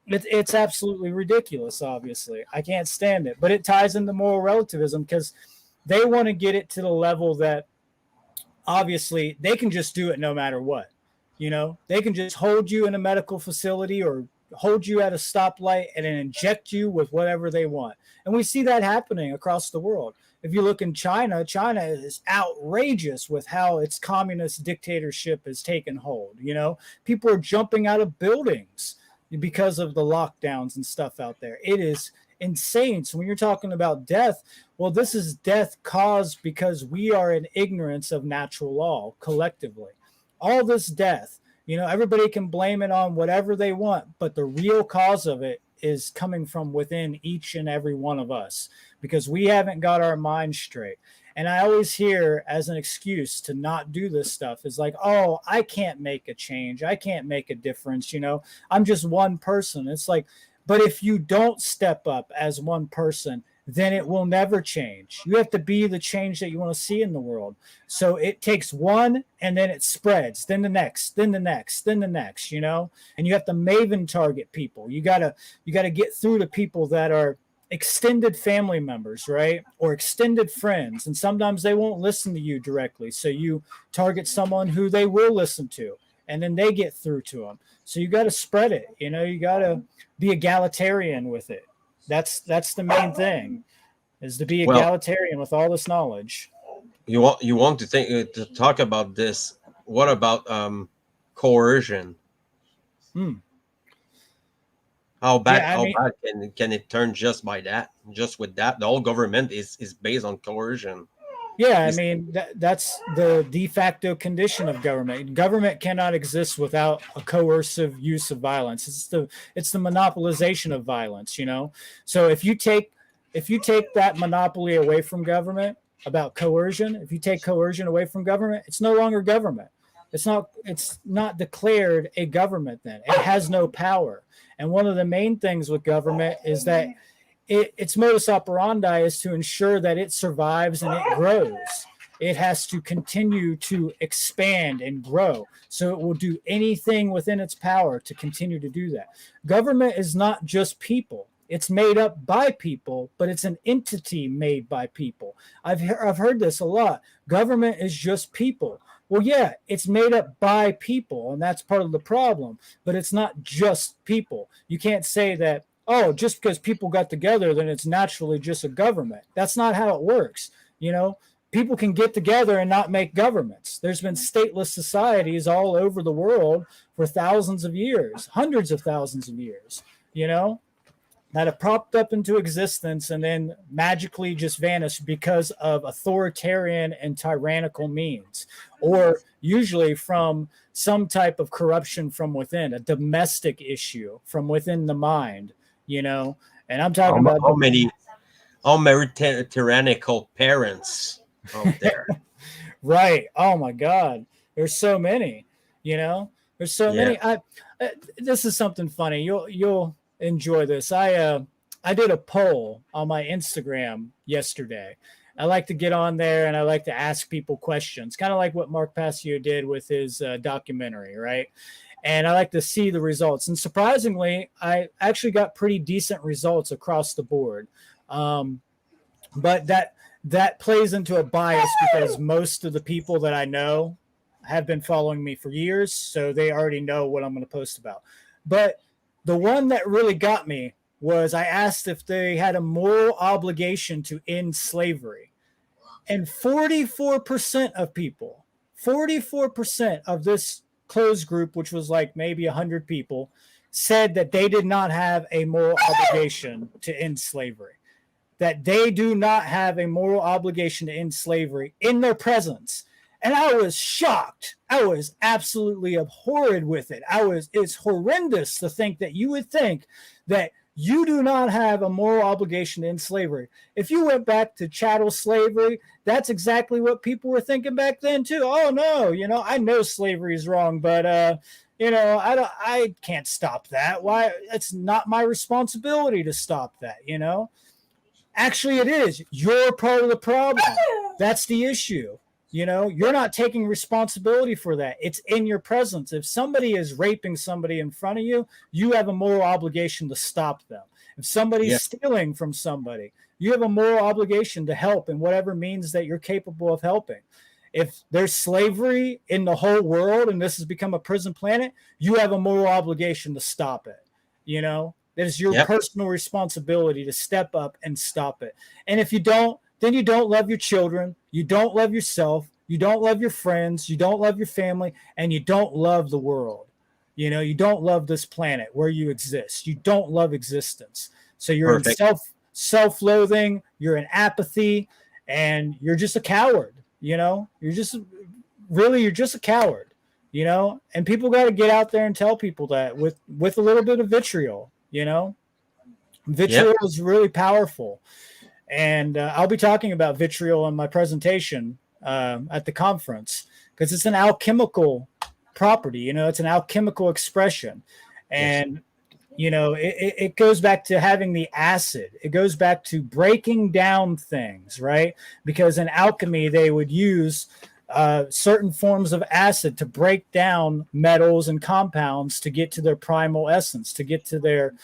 it's absolutely ridiculous, obviously. I can't stand it. But it ties into moral relativism because they want to get it to the level that obviously they can just do it no matter what. They can just hold you in a medical facility or hold you at a stoplight and then inject you with whatever they want. And we see that happening across the world. If you look in China, China is outrageous with how its communist dictatorship has taken hold. People are jumping out of buildings because of the lockdowns and stuff out there. It is insane. So when you're talking about death, well, this is death caused because we are in ignorance of natural law collectively. All this death, everybody can blame it on whatever they want, but the real cause of it is coming from within each and every one of us because we haven't got our minds straight. And I always hear as an excuse to not do this stuff is like, oh, I can't make a change. I can't make a difference. I'm just one person. It's like, but if you don't step up as one person, then it will never change. You have to be the change that you want to see in the world. So it takes one and then it spreads, then the next, then the next, then the next, and you have to maven target people. You gotta get through to people that are extended family members, right? Or extended friends. And sometimes they won't listen to you directly. So you target someone who they will listen to, and then they get through to them. So you got to spread it. You got to be egalitarian with it. That's the main thing, is to be Well, egalitarian with all this knowledge. you want to talk about this. What about coercion? Hmm. How bad Yeah, I how mean, bad can it turn just by that? Just with that, the whole government is based on coercion. yeah, I Is mean that's the de facto condition of government. Government cannot exist without a coercive use of violence. It's the monopolization of violence. So if you take that monopoly away from government about coercion, if you take coercion away from government, it's no longer government. It's not declared a government then. It has no power. And one of the main things with government is that its modus operandi is to ensure that it survives and it grows. It has to continue to expand and grow. So it will do anything within its power to continue to do that. Government is not just people. It's made up by people, but it's an entity made by people. I've heard this a lot. Government is just people. Well, yeah, it's made up by people, and that's part of the problem. But it's not just people. You can't say that, oh, just because people got together, then it's naturally just a government. That's not how it works. You know, people can get together and not make governments. There's been stateless societies all over the world for thousands of years, hundreds of thousands of years, you know, that have popped up into existence and then magically just vanished because of authoritarian and tyrannical means, or usually from some type of corruption from within, a domestic issue from within the mind, you know. And I'm how, talking about how many how many tyrannical parents out there? right. Oh my God, there's so many, you know. There's so Yeah. many. This is something funny. You'll enjoy this. I did a poll on my Instagram yesterday. I like to get on there and I like to ask people questions, kind of like what Mark Passio did with his documentary, right? And I like to see the results. And surprisingly, I actually got pretty decent results across the board. Um, but that plays into a bias because most of the people that I know have been following me for years, so they already know what I'm going to post about. But the one that really got me was I asked if they had a moral obligation to end slavery. And 44% of people, 44% of this closed group, which was like maybe 100 people, said that they did not have a moral obligation to end slavery, that they do not have a moral obligation to end slavery in their presence. And I was shocked. I was absolutely abhorred with it. It's horrendous to think that you would think that you do not have a moral obligation to end slavery. If you went back to chattel slavery, that's exactly what people were thinking back then too. Oh no, I know slavery is wrong, but I can't stop that. Why? It's not my responsibility to stop that. Actually, it is. You're part of the problem. That's the issue. You know, you're not taking responsibility for that. It's in your presence. If somebody is raping somebody in front of you, you have a moral obligation to stop them. If somebody's Yes. stealing from somebody, you have a moral obligation to help in whatever means that you're capable of helping. If there's slavery in the whole world and this has become a prison planet, you have a moral obligation to stop it. You know, it is your Yep. personal responsibility to step up and stop it. And if you don't, then you don't love your children, you don't love yourself, you don't love your friends, you don't love your family, and you don't love the world. You know, you don't love this planet where you exist. You don't love existence. So you're in Perfect. self-loathing, you're in apathy, and you're just a coward. You know, you're just a coward. You know, and people got to get out there and tell people that with a little bit of vitriol. You know, Yep. vitriol is really powerful, and I'll be talking about vitriol in my presentation at the conference because it's an alchemical property. You know, it's an alchemical expression, Yes. and you know, it goes back to having the acid. It goes back to breaking down things, right? Because in alchemy, they would use certain forms of acid to break down metals and compounds to get to their primal essence, to get to their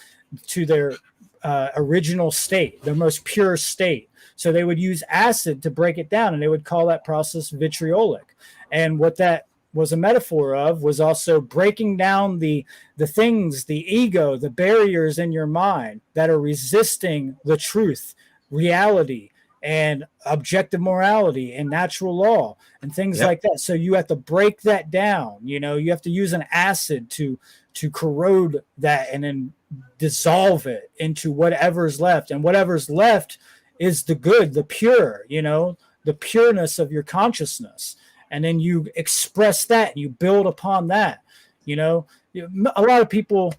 original state, their most pure state. So they would use acid to break it down, and they would call that process vitriolic. And what that was a metaphor of was also breaking down the things, the ego, the barriers in your mind that are resisting the truth, reality, and objective morality and natural law and things Yep. like that. So you have to break that down. You know, you have to use an acid to corrode that and then dissolve it into whatever's left. And whatever's left is the good, the pure, you know, the pureness of your consciousness. And then you express that and you build upon that. You know, a lot of people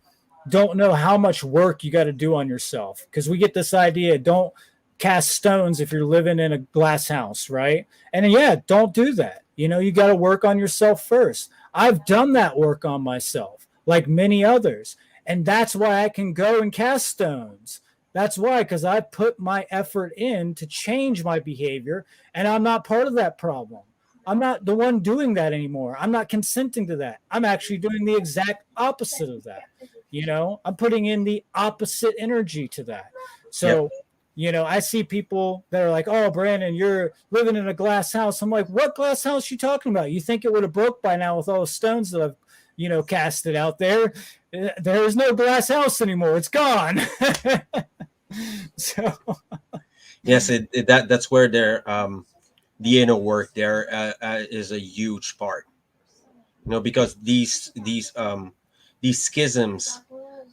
don't know how much work you got to do on yourself because we get this idea don't cast stones if you're living in a glass house, right? And yeah, don't do that. You know, you got to work on yourself first. I've done that work on myself, like many others. And that's why I can go and cast stones. That's why, because I put my effort in to change my behavior, and I'm not part of that problem. I'm not the one doing that anymore. I'm not consenting to that. I'm actually doing the exact opposite of that. You know, I'm putting in the opposite energy to that. Yep. So, you know, I see people that are like, "Oh, Brandon, you're living in a glass house." I'm like, "What glass house are you talking about? You think it would have broke by now with all the stones that I've, you know, casted out there? There is no glass house anymore. It's gone." So, Yes. That's where the inner work there is a huge part. You know, because these schisms,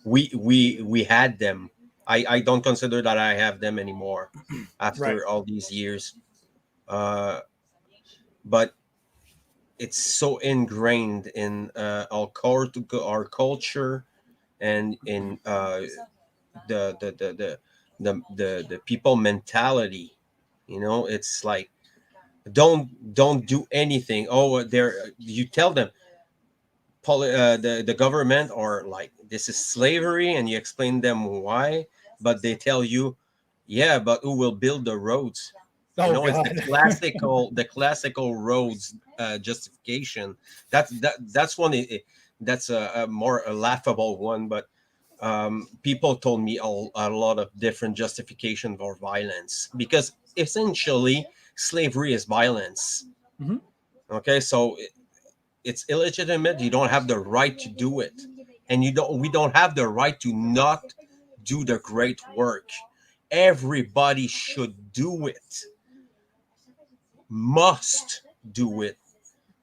we had them. I don't consider that I have them anymore right, after all these years. Uh, but it's so ingrained in our culture, and in the, the the the people mentality. You know, it's like don't do anything. Oh, there you tell them the government, or like, this is slavery, and you explain them why, but they tell you, yeah, but who will build the roads? You oh know, it's god, the classical roads justification. That's one. That's a more a laughable one, but people told me a lot of different justification for violence, because essentially slavery is violence. Mhm. Okay, so it's illegitimate. You don't have the right to do it, and we don't have the right to not do the great work. Everybody should do it, must do it,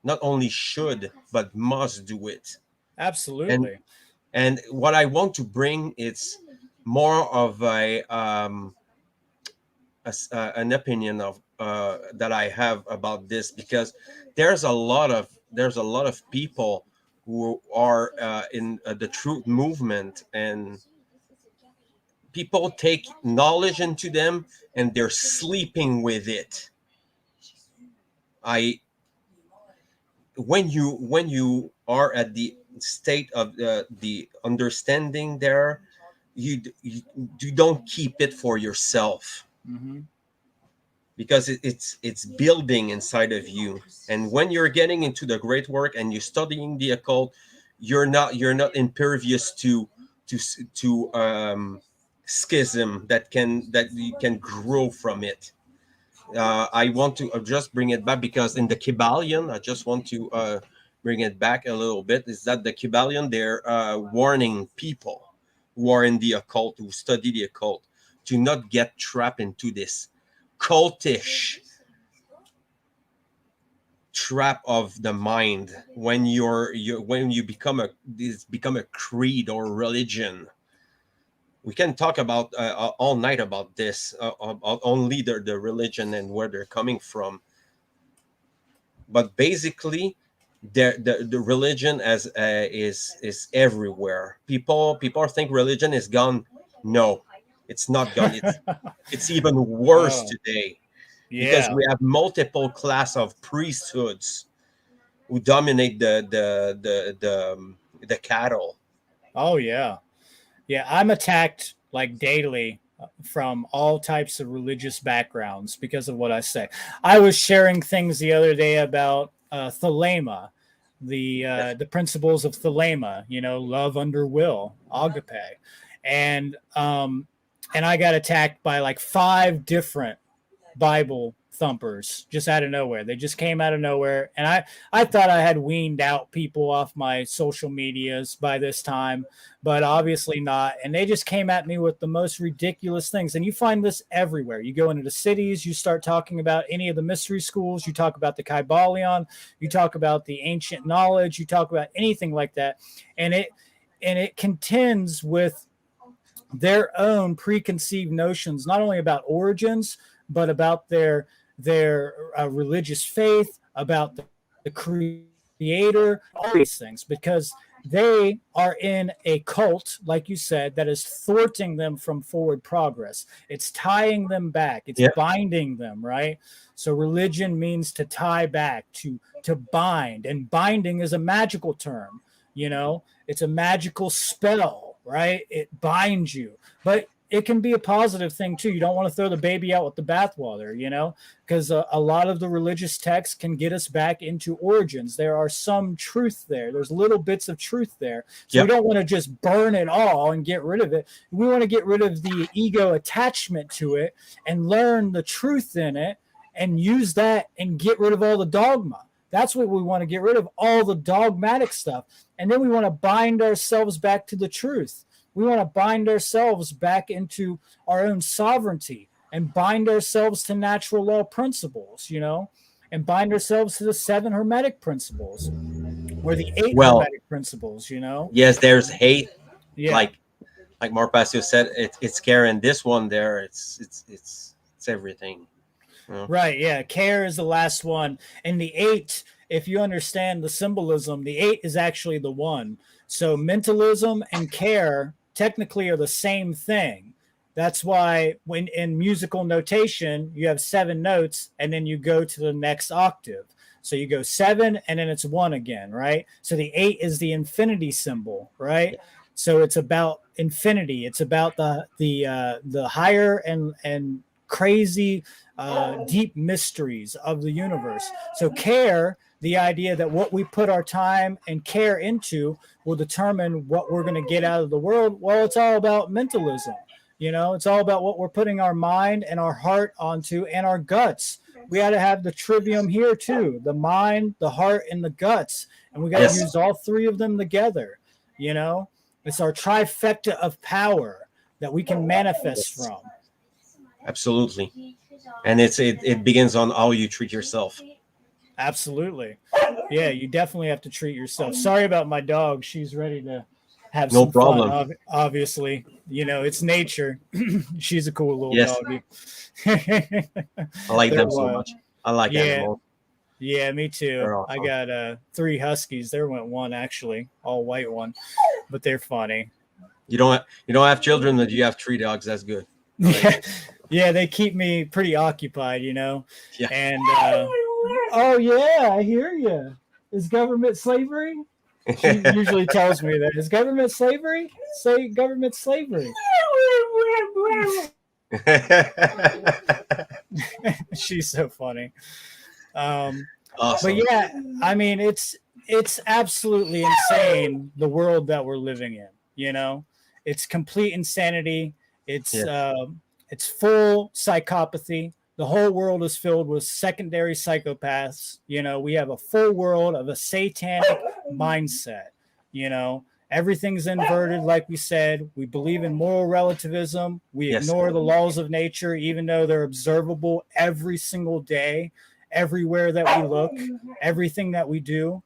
not only should but must do it. and absolutely. and what I want to bring, it's more of an opinion of that I have about this, because there's a lot of people who are in the truth movement, and people take knowledge into them and they're sleeping with it. I when you are at the state of the understanding there, you don't keep it for yourself. Mm-hmm. because it's building inside of you. And when you're getting into the great work and you're studying the occult, you're not impervious to schism that you can grow from it. I want to just bring it back because in the Kybalion, I just want to bring it back a little bit. Is that the Kybalion? They're warning people who are in the occult, who study the occult, to not get trapped into this cultish trap of the mind when when you become a creed or religion. We can talk about all night about this, about only the religion and where they're coming from, but basically the religion is everywhere. People think religion is gone. No, it's not gone. It's even worse Oh, today because yeah. we have multiple class of priesthoods who dominate the cattle. Oh, yeah. Yeah, I'm attacked like daily from all types of religious backgrounds because of what I say. I was sharing things the other day about thelema, Yes. the principles of thelema. You know, love under will, agape, and um, and I got attacked by like 5 different Bible thumpers just out of nowhere. They just came out of nowhere. And I thought I had weaned out people off my social medias by this time, but obviously not. And they just came at me with the most ridiculous things. And you find this everywhere. You go into the cities, you start talking about any of the mystery schools, you talk about the Kybalion, you talk about the ancient knowledge, you talk about anything like that. And it contends with their own preconceived notions, not only about origins, but about their religious faith, about the creator, all these things, because they are in a cult, like you said, that is thwarting them from forward progress. It's tying them back. It's Yeah. binding them, right? So religion means to tie back, to bind, and binding is a magical term. You know, it's a magical spell, right? It binds you, but it can be a positive thing too. You don't want to throw the baby out with the bathwater, you know, because a lot of the religious texts can get us back into origins. There are some truth there. There's little bits of truth there. So we Yep. don't want to just burn it all and get rid of it. We want to get rid of the ego attachment to it and learn the truth in it and use that and get rid of all the dogma. That's what we want to get rid of, all the dogmatic stuff. And then we want to bind ourselves back to the truth. We want to bind ourselves back into our own sovereignty and bind ourselves to natural law principles, you know, and bind ourselves to the 7 hermetic principles or the 8 Well, hermetic principles, you know? yes, there's hate, Yeah. like Marpasio said, it's care, and this one there, it's everything. You know? Right. Yeah. Care is the last one. And the 8, if you understand the symbolism, the 8 is actually the 1. So mentalism and care technically are the same thing. That's why when in musical notation, you have 7 notes and then you go to the next octave. So you go 7 and then it's 1 again, right? So the 8 is the infinity symbol, right? Yeah. So it's about infinity. It's about the higher and crazy deep mysteries of the universe. So care, the idea that what we put our time and care into will determine what we're going to get out of the world. Well, it's all about mentalism. You know, it's all about what we're putting our mind and our heart onto and our guts. We got to have the trivium here too, the mind, the heart, and the guts. And we got to Yes. use all 3 of them together. You know, it's our trifecta of power that we can manifest Yes. from. Absolutely. And it begins on how you treat yourself. Absolutely. Yeah, you definitely have to treat yourself. Sorry about my dog. She's ready to have No some fun, problem. obviously. You know, it's nature. She's a cool little Yes, doggy. I like They're them so wild. much. I like Yeah, animals. yeah, me too. They're I awesome. got 3 huskies. There went one actually, all white one, but they're funny. You don't have children, but you have 3 dogs. That's good. I like Yeah, it. yeah, they keep me pretty occupied, you know. Yeah. And oh yeah, I hear you. Is government slavery? She usually tells me that. Is government slavery? Say government slavery. She's so funny. But Awesome. yeah, I mean, it's absolutely insane the world that we're living in. You know, it's complete insanity. It's Yes. it's full psychopathy. The whole world is filled with secondary psychopaths. You know, we have a full world of a satanic mindset. You know, everything's inverted, like we said. We believe in moral relativism. We Yes. ignore the laws of nature, even though they're observable every single day, everywhere that we look, everything that we do.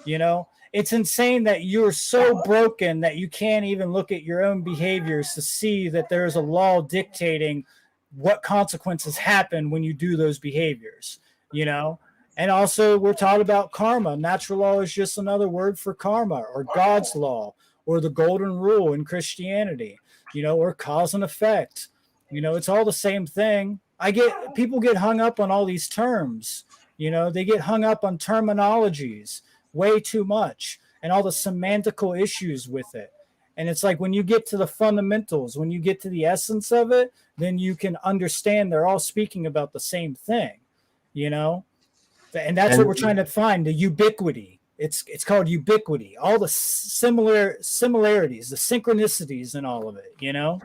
You know, it's insane that you're so broken that you can't even look at your own behaviors to see that there's a law dictating what consequences happen when you do those behaviors, you know? And also, we're taught about karma. Natural law is just another word for karma or God's law or the golden rule in Christianity, you know, or cause and effect. You know, it's all the same thing. People get hung up on all these terms. You know, they get hung up on terminologies way too much and all the semantical issues with it. And it's like when you get to the fundamentals, when you get to the essence of it, then you can understand they're all speaking about the same thing, you know? And that's what we're trying And to find, the ubiquity. It's called ubiquity. All the similarities, the synchronicities and all of it, you know?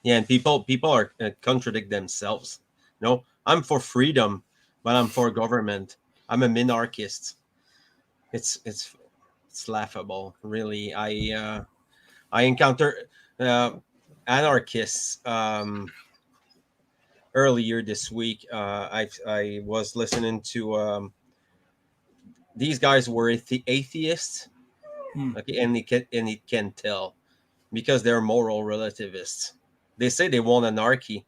yeah, and people are contradict themselves. No, I'm for freedom, but I'm for government. I'm a minarchist. It's laughable, really. I encounter uh, anarchists earlier this week. I was listening to these guys were atheists, Mm. okay, and it can tell because they're moral relativists. They say they want anarchy,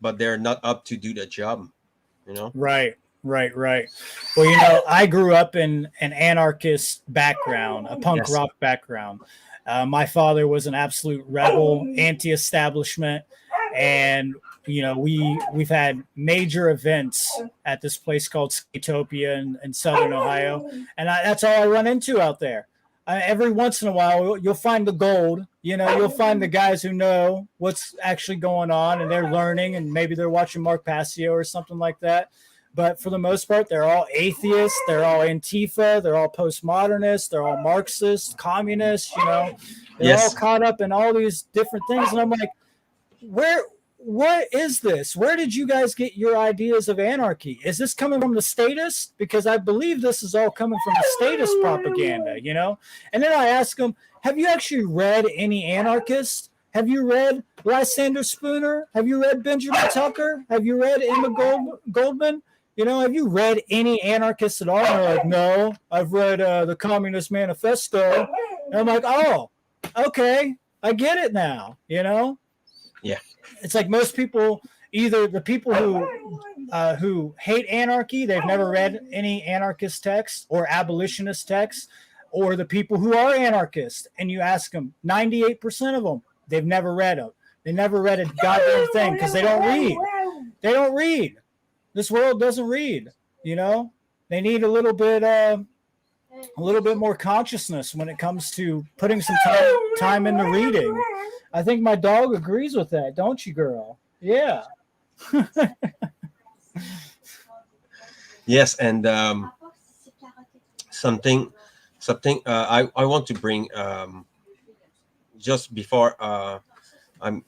but they're not up to do the job. You know. Right, right. Well, you know, I grew up in an anarchist background, a punk Yes. rock background. My father was an absolute rebel, anti-establishment, and you know, we've had major events at this place called Skatopia in Southern Ohio, and that's all I run into out there. Every once in a while, you'll find the gold. You know, you'll find the guys who know what's actually going on, and they're learning, and maybe they're watching Mark Passio or something like that. But for the most part, they're all atheists. They're all Antifa. They're all postmodernists. They're all Marxists, communists. You know, they're all Yes. caught up in all these different things. And I'm like, where? What is this? Where did you guys get your ideas of anarchy? Is this coming from the statists? Because I believe this is all coming from the statist propaganda, you know? And then I ask them, have you actually read any anarchists? Have you read Lysander Spooner? Have you read Benjamin Tucker? Have you read Emma Goldman? You know, have you read any anarchists at all? And they're like, no, I've read the Communist Manifesto. And I'm like, oh, okay, I get it now, you know? Yeah. It's like most people, either the people who hate anarchy, they've never read any anarchist texts or abolitionist texts, or the people who are anarchists, and you ask them, 98% of them, they've never read them. They never read a goddamn thing because they don't read. They don't read. This world doesn't read. You know, they need a little bit more consciousness when it comes to putting some time into reading. I think my dog agrees with that, don't you, girl? Yeah. Yes, and something I want to bring just before I'm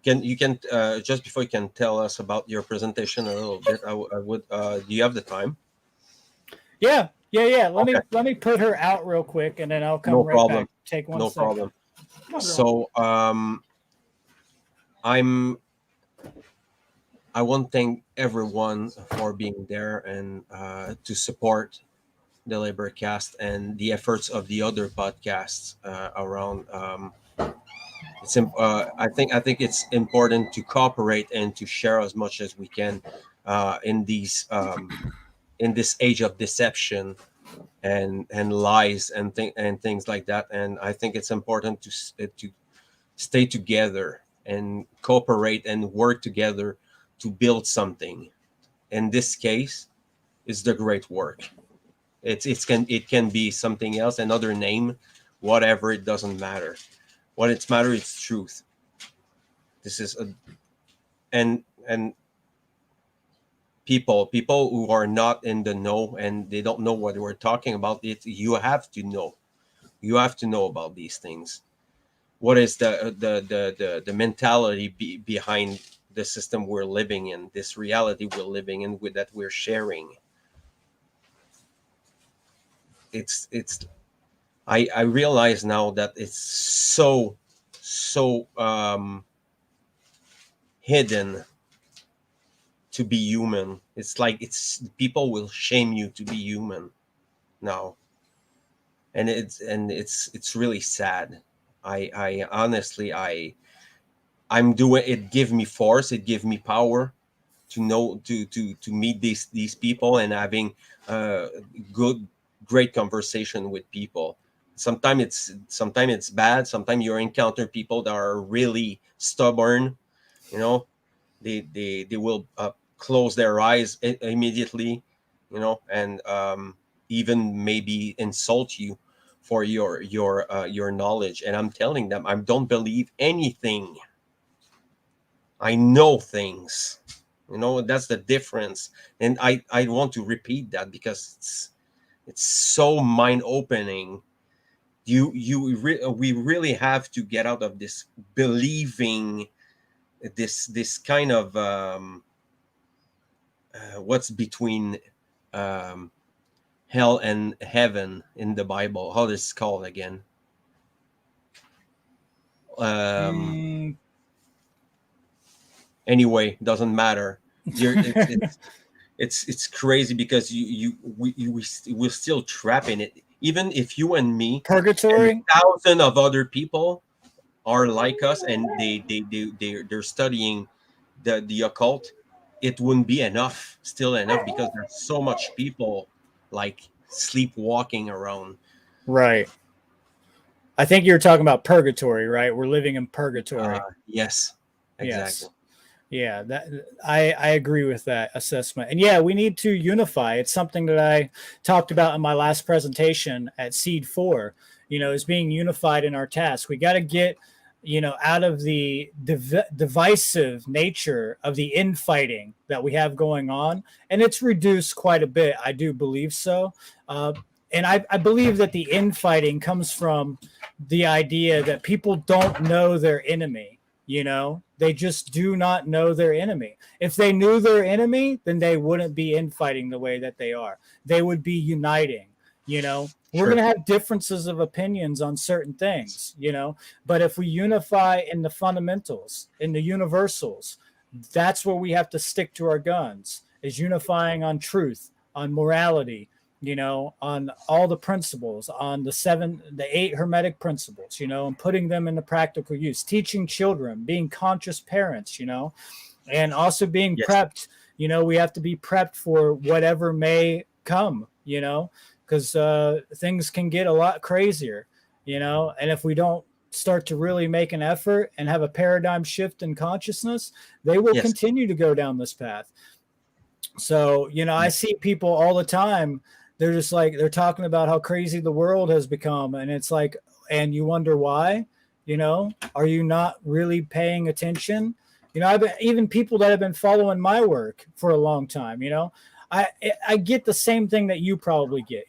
you can just before you can tell us about your presentation a little bit. I would do you have the time? Yeah. Okay, Let me put her out real quick, and then I'll come no right problem, back. Take one no second. problem. So I'm I want to thank everyone for being there and to support the LIBERcast and the efforts of the other podcasts around. I think it's important to cooperate and to share as much as we can in this age of deception and lies and things like that. And I think it's important to stay together and cooperate and work together to build something. In this case, is the great work. It can be something else, another name, whatever. It doesn't matter. What it's matter is truth. This is a and people who are not in the know and they don't know what we're talking about. You have to know. You have to know about these things. What is the mentality behind the system we're living in, this reality we're living in, with that we're sharing. It's I realize now that it's so hidden to be human. It's like it's people will shame you to be human now, and it's really sad. I honestly, I'm doing it. Give me force. It give me power to know to meet these people and having uh good great conversation with people. Sometimes it's bad. Sometimes you encounter people that are really stubborn. You know, they will close their eyes immediately. You know, and even maybe insult you for your knowledge. And I'm telling them, I don't believe anything. I know things. You know, that's the difference. And I want to repeat that because it's so mind opening. We really have to get out of this believing this kind of what's between um, hell and heaven in the Bible. How this is called again? Um, Mm, anyway, doesn't matter. You're it's crazy because we're still trapped in it. Even if you and me and purgatory. thousands of other people are like us and they're studying the occult, it wouldn't be enough, still enough, because there's so much people like sleepwalking around. Right. I think you're talking about purgatory, right? We're living in purgatory. Yes, exactly. Yes. Yeah, that I agree with that assessment. And yeah, we need to unify. It's something that I talked about in my last presentation at Seed 4, is being unified in our task. We got to get, out of the divisive nature of the infighting that we have going on. And it's reduced quite a bit. I do believe so. And I believe that the infighting comes from the idea that people don't know their enemy. They just do not know their enemy. If they knew their enemy, then they wouldn't be infighting the way that they are. They would be uniting. We're going Sure. to have differences of opinions on certain things, but if we unify in the fundamentals, in the universals, that's where we have to stick to our guns, is unifying on truth, on morality, on all the principles, on the eight hermetic principles, and putting them into practical use, teaching children, being conscious parents, and also being Yes. prepped. We have to be prepped for whatever may come, because things can get a lot crazier, and if we don't start to really make an effort and have a paradigm shift in consciousness, they will Yes. continue to go down this path. So, I Yeah. see people all the time. They're just like, they're talking about how crazy the world has become. And it's like, and you wonder why, are you not really paying attention? I've been, even people that have been following my work for a long time, I, I get the same thing that you probably get.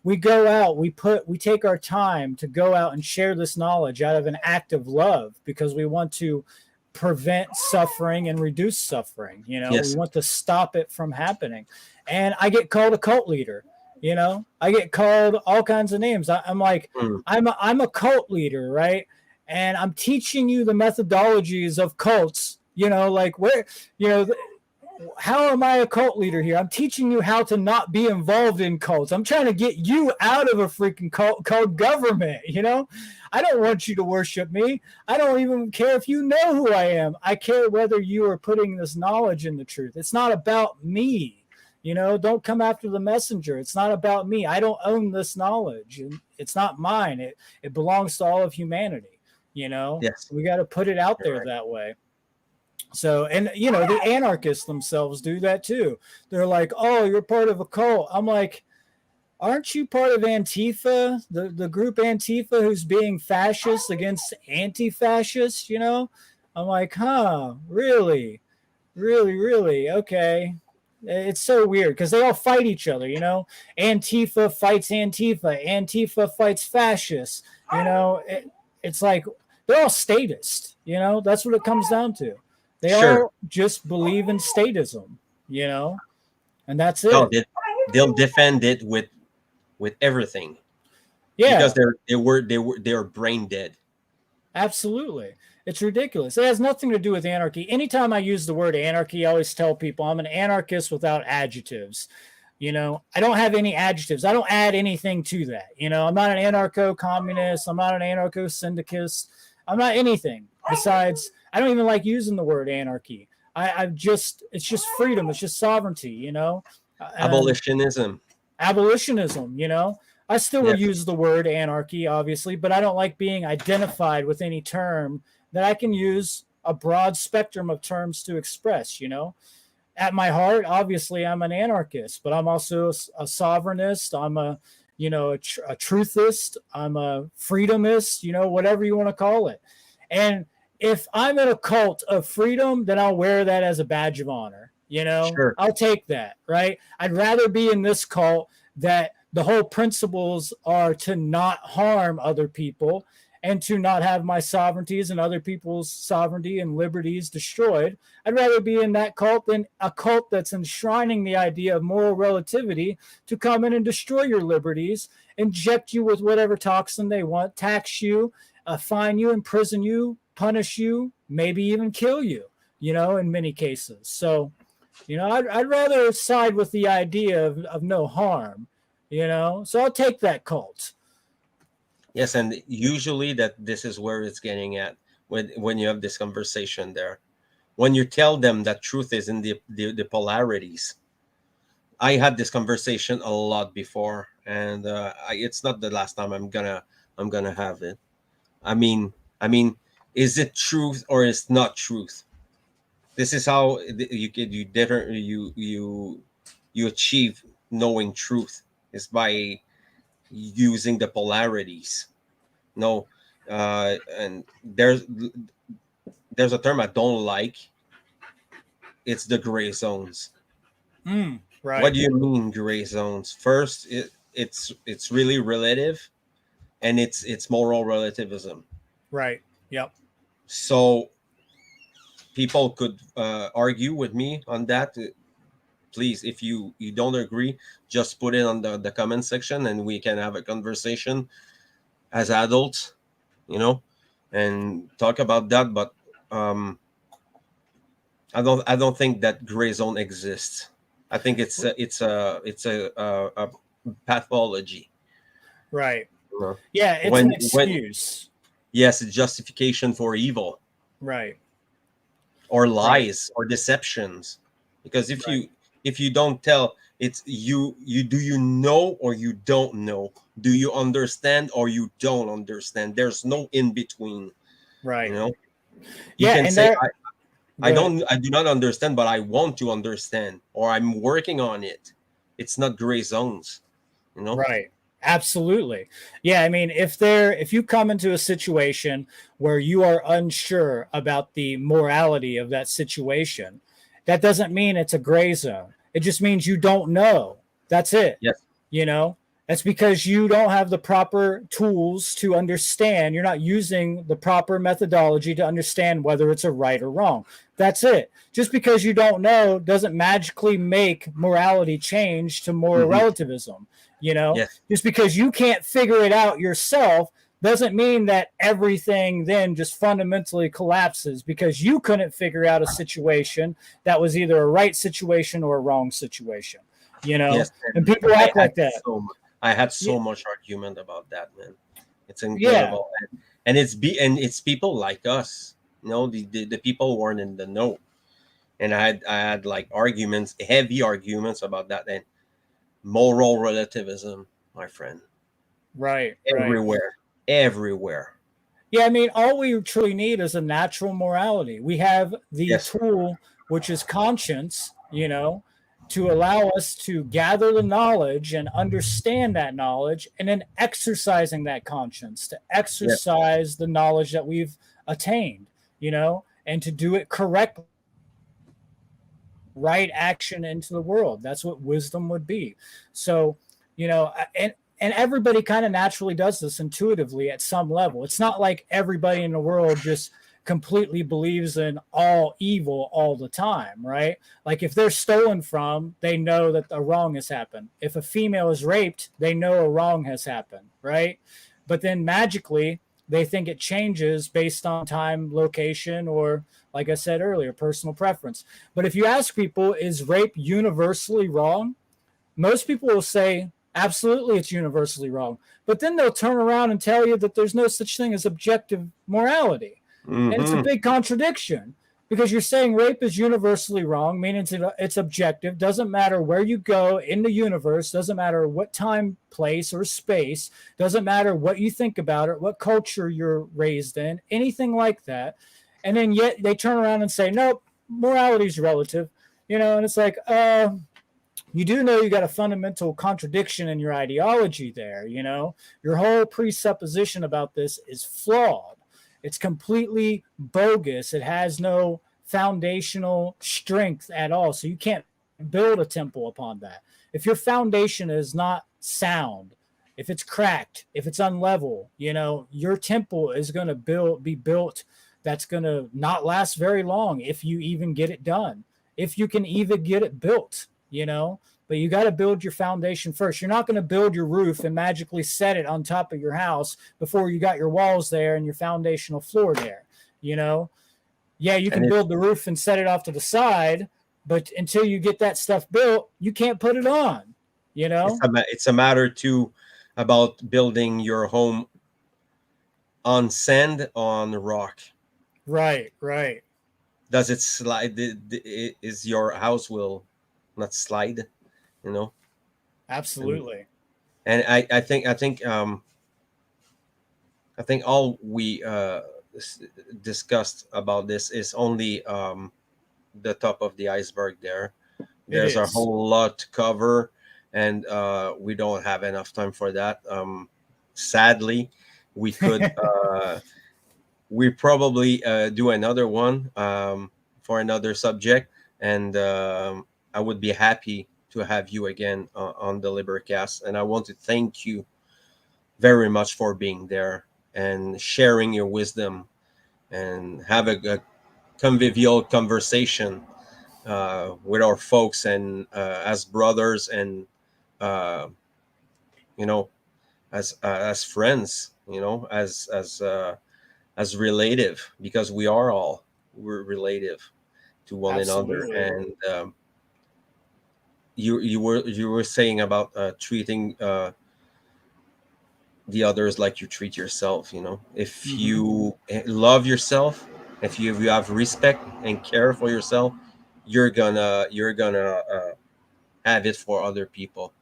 We go out, we take our time to go out and share this knowledge out of an act of love because we want to prevent suffering and reduce suffering. We Yes. want to stop it from happening. And I get called a cult leader. I get called all kinds of names. I'm like, Mm. I'm a cult leader, right? And I'm teaching you the methodologies of cults. Like where, you know, how am I a cult leader here? I'm teaching you how to not be involved in cults. I'm trying to get you out of a freaking cult called government. I don't want you to worship me. I don't even care if you know who I am. I care whether you are putting this knowledge in the truth. It's not about me. Don't come after the messenger. It's not about me. I don't own this knowledge. It's not mine. It belongs to all of humanity. Yes. We got to put it out You're there right. that way. So, and the anarchists themselves do that too. They're like, "Oh, you're part of a cult." I'm like, "Aren't you part of Antifa, the group Antifa, who's being fascist against anti-fascists?" I'm like, "Huh, really, really, really? Okay." It's so weird because they all fight each other, you know. Antifa fights Antifa. Antifa fights fascists. You know, it's like they're all statist. You know, that's what it comes down to. They Sure. all just believe in statism. You know, and that's No, it. they'll defend it with everything because Yeah, they're brain dead. absolutely. It's ridiculous. It has nothing to do with anarchy. Anytime I use the word anarchy, I always tell people I'm an anarchist without adjectives. You know, I don't have any adjectives. I don't add anything to that. You know, I'm not an anarcho communist. I'm not an anarcho syndicalist. I'm not anything besides, I don't even like using the word anarchy. I've just, it's just freedom. It's just sovereignty, you know, and Abolitionism. abolitionism, you know. I still will Yes. use the word anarchy, obviously, but I don't like being identified with any term that I can use a broad spectrum of terms to express, you know. At my heart, obviously, I'm an anarchist, but I'm also a sovereignist. I'm a, you know, a truthist. I'm a freedomist, you know, whatever you want to call it. And if I'm in a cult of freedom, then I'll wear that as a badge of honor. You know, Sure. I'll take that, right? I'd rather be in this cult that the whole principles are to not harm other people and to not have my sovereignties and other people's sovereignty and liberties destroyed. I'd rather be in that cult than a cult that's enshrining the idea of moral relativity to come in and destroy your liberties, inject you with whatever toxin they want, tax you, fine you, imprison you, punish you, maybe even kill you, you know, in many cases. So, you know, I'd rather side with the idea of no harm, you know, so I'll take that cult. Yes, and usually that this is where it's getting at when you have this conversation there. When you tell them that truth is in the polarities. I had this conversation a lot before, and it's not the last time I'm gonna have it. I mean, I mean, is it truth or is not truth? This is how you different you achieve knowing truth is by using the polarities. No, and there's a term I don't like. It's the gray zones. What Right, do you mean gray zones? First, it's really relative, and it's moral relativism. right. Yep. So people could argue with me on that. Please, if you don't agree, just put it on the comment section, and we can have a conversation as adults, you know, and talk about that. But um, I don't think that gray zone exists. I think it's a pathology. Right. You know? Yeah, it's an When excuse. yes, it's justification for evil Right. or Right. lies or deceptions. Because if Right. you don't tell, it's you do you know or you don't know? Do you understand or you don't understand? There's no in between. You Right. know, you Yeah, can and say there go ahead. I do not understand, but I want to understand, or I'm working on it. It's not gray zones. You know. Right. Absolutely. Yeah, I mean, if you come into a situation where you are unsure about the morality of that situation, that doesn't mean it's a gray zone. It just means you don't know. That's it. Yes. You know, that's because you don't have the proper tools to understand. You're not using the proper methodology to understand whether it's a right or wrong. That's it. Just because you don't know doesn't magically make morality change to moral Hmm. relativism. You know, Yes. just because you can't figure it out yourself doesn't mean that everything then just fundamentally collapses because you couldn't figure out a situation that was either a right situation or a wrong situation, you know? Yes. And And people act like that. I had Yeah. so much argument about that, man. It's Yeah. incredible, and it's people like us, you know, the people who weren't in the know, and I had like arguments, heavy arguments about that, and moral relativism, my friend, Right. Right. everywhere, everywhere. Yeah. I mean, all we truly need is a natural morality. We have the Yes, tool, which is conscience, you know, to allow us to gather the knowledge and understand that knowledge and then exercising that conscience to yes, exercise the knowledge that we've attained, you know, and to do it correctly right action into the world. That's what wisdom would be. So, you know, and everybody kind of naturally does this intuitively at some level. It's not like everybody in the world just completely believes in all evil all the time, right? Like if they're stolen from, they know that a wrong has happened. If a female is raped, they know a wrong has happened, right? But then magically, they think it changes based on time, location, or like I said earlier, personal preference. But if you ask people, is rape universally wrong? Most people will say, absolutely, it's universally wrong. But then they'll turn around and tell you that there's no such thing as objective morality. And it's a Mm-hmm. big contradiction because you're saying rape is universally wrong, meaning it's objective, doesn't matter where you go in the universe, doesn't matter what time, place, or space, doesn't matter what you think about it, what culture you're raised in, anything like that. And then yet they turn around and say, nope, morality is relative. You know, and it's like, you do know you got a fundamental contradiction in your ideology there. You know, your whole presupposition about this is flawed. It's completely bogus. It has no foundational strength at all. So you can't build a temple upon that. If your foundation is not sound, if it's cracked, if it's unlevel, you know, your temple is going to be built that's going to not last very long if you even get it done. If you can even get it built, you know, but you got to build your foundation first. You're not going to build your roof and magically set it on top of your house before you got your walls there and your foundational floor there, you know. Yeah, you And can build the roof and set it off to the side, but until you get that stuff built, you can't put it on, you know. it's a matter too about building your home on sand, on rock. Right, right. Does it slide? Is your house will not slide? You know, and Absolutely. I think all we discussed about this is only the top of the iceberg. It There's a is. whole lot to cover, and we don't have enough time for that. Sadly, we could we probably do another one for another subject, and I would be happy to have you again on the LIBERcast. And I want to thank you very much for being there and sharing your wisdom and have a convivial conversation with our folks and as brothers and uh, you know as friends, you know, as relative, because we're relative to one another. Absolutely. And you were saying about treating the others like you treat yourself. You know, if Mm-hmm. you love yourself, if you have respect and care for yourself, you're gonna have it for other people,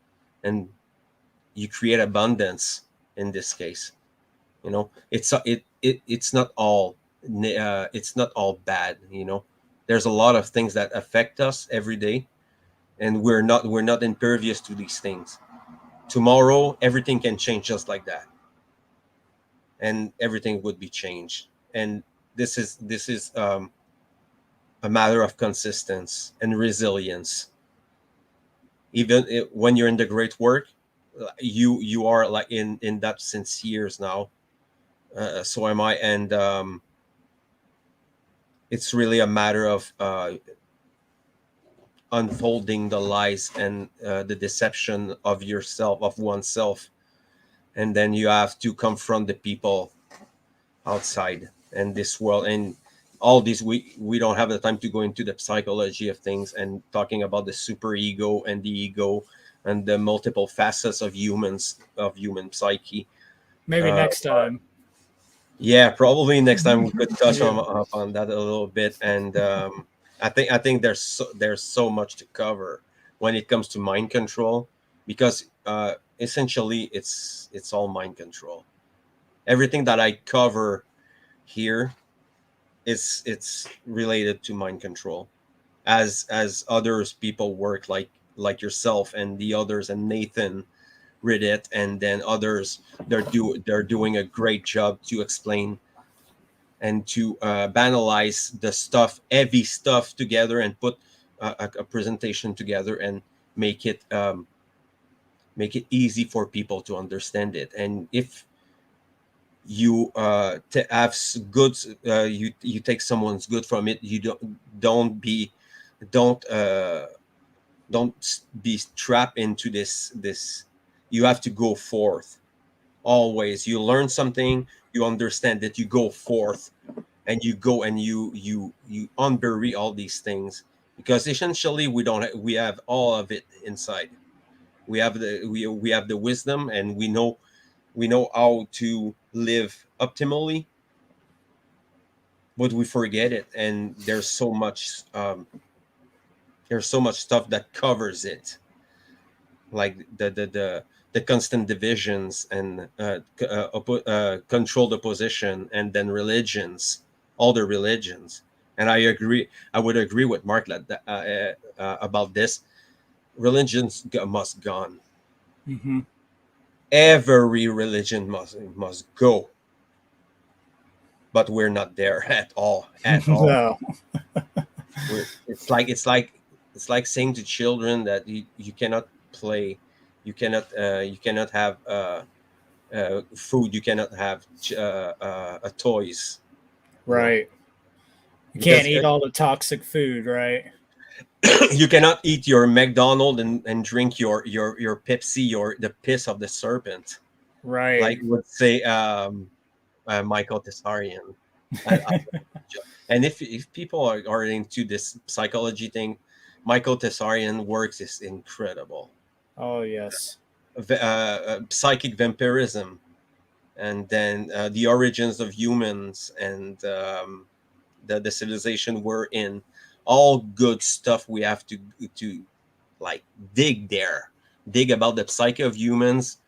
and you create abundance in this case. You know, it's not all it's not all bad. You know, there's a lot of things that affect us every day, and we're not impervious to these things. Tomorrow everything can change just like that, and everything would be changed. And this is a matter of consistency and resilience. Even when you're in the great work, you are like in that since years now. So am I. And it's really a matter of unfolding the lies and the deception of yourself, of oneself, and then you have to confront the people outside and this world and all these. We don't have the time to go into the psychology of things and talking about the super ego and the ego and the multiple facets of human psyche. Maybe uh, next time. Yeah, probably next time we could touch Yeah. on that a little bit. And I think there's so much to cover when it comes to mind control, because essentially it's all mind control. Everything that I cover here is it's related to mind control. As others people work like yourself and the others and Nathan read it, and then others, they're doing a great job to explain and to banalize the stuff, heavy stuff together, and put a presentation together and make it make it easy for people to understand it. And if you have good, you take someone's good from it, you don't be don't be trapped into this. You have to go forth always. You learn something, you understand that, you go forth, and you go and you unbury all these things, because essentially we don't we have all of it inside. We have we have the wisdom, and we know how to live optimally, but we forget it. And there's so much stuff that covers it, like the constant divisions, and controlled opposition, and then religions, all the religions. And I would agree with Mark about this. Religions must gone. Mm-hmm. Every religion must go, but we're not there at all. No. It's like saying to children that you cannot play, you cannot have food, you cannot have toys, you know, Right. You can't because eat all the toxic food, right? you cannot eat your McDonald and drink your Pepsi, the piss of the serpent, Right. like would say Michael Tessarian. I, and if people are into this psychology thing, Michael Tessarian works is incredible. Oh, yes. Psychic vampirism, and then the origins of humans, and the civilization we're in. All good stuff. We have to like dig there, dig about the psyche of humans,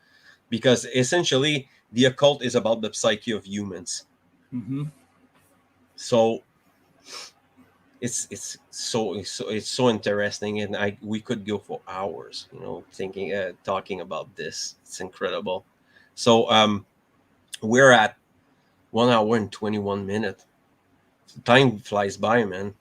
because essentially the occult is about the psyche of humans. Mm-hmm. So it's so interesting, and I we could go for hours, thinking, talking about this. It's incredible. So we're at 1 hour and 21 minutes. Time flies by, man.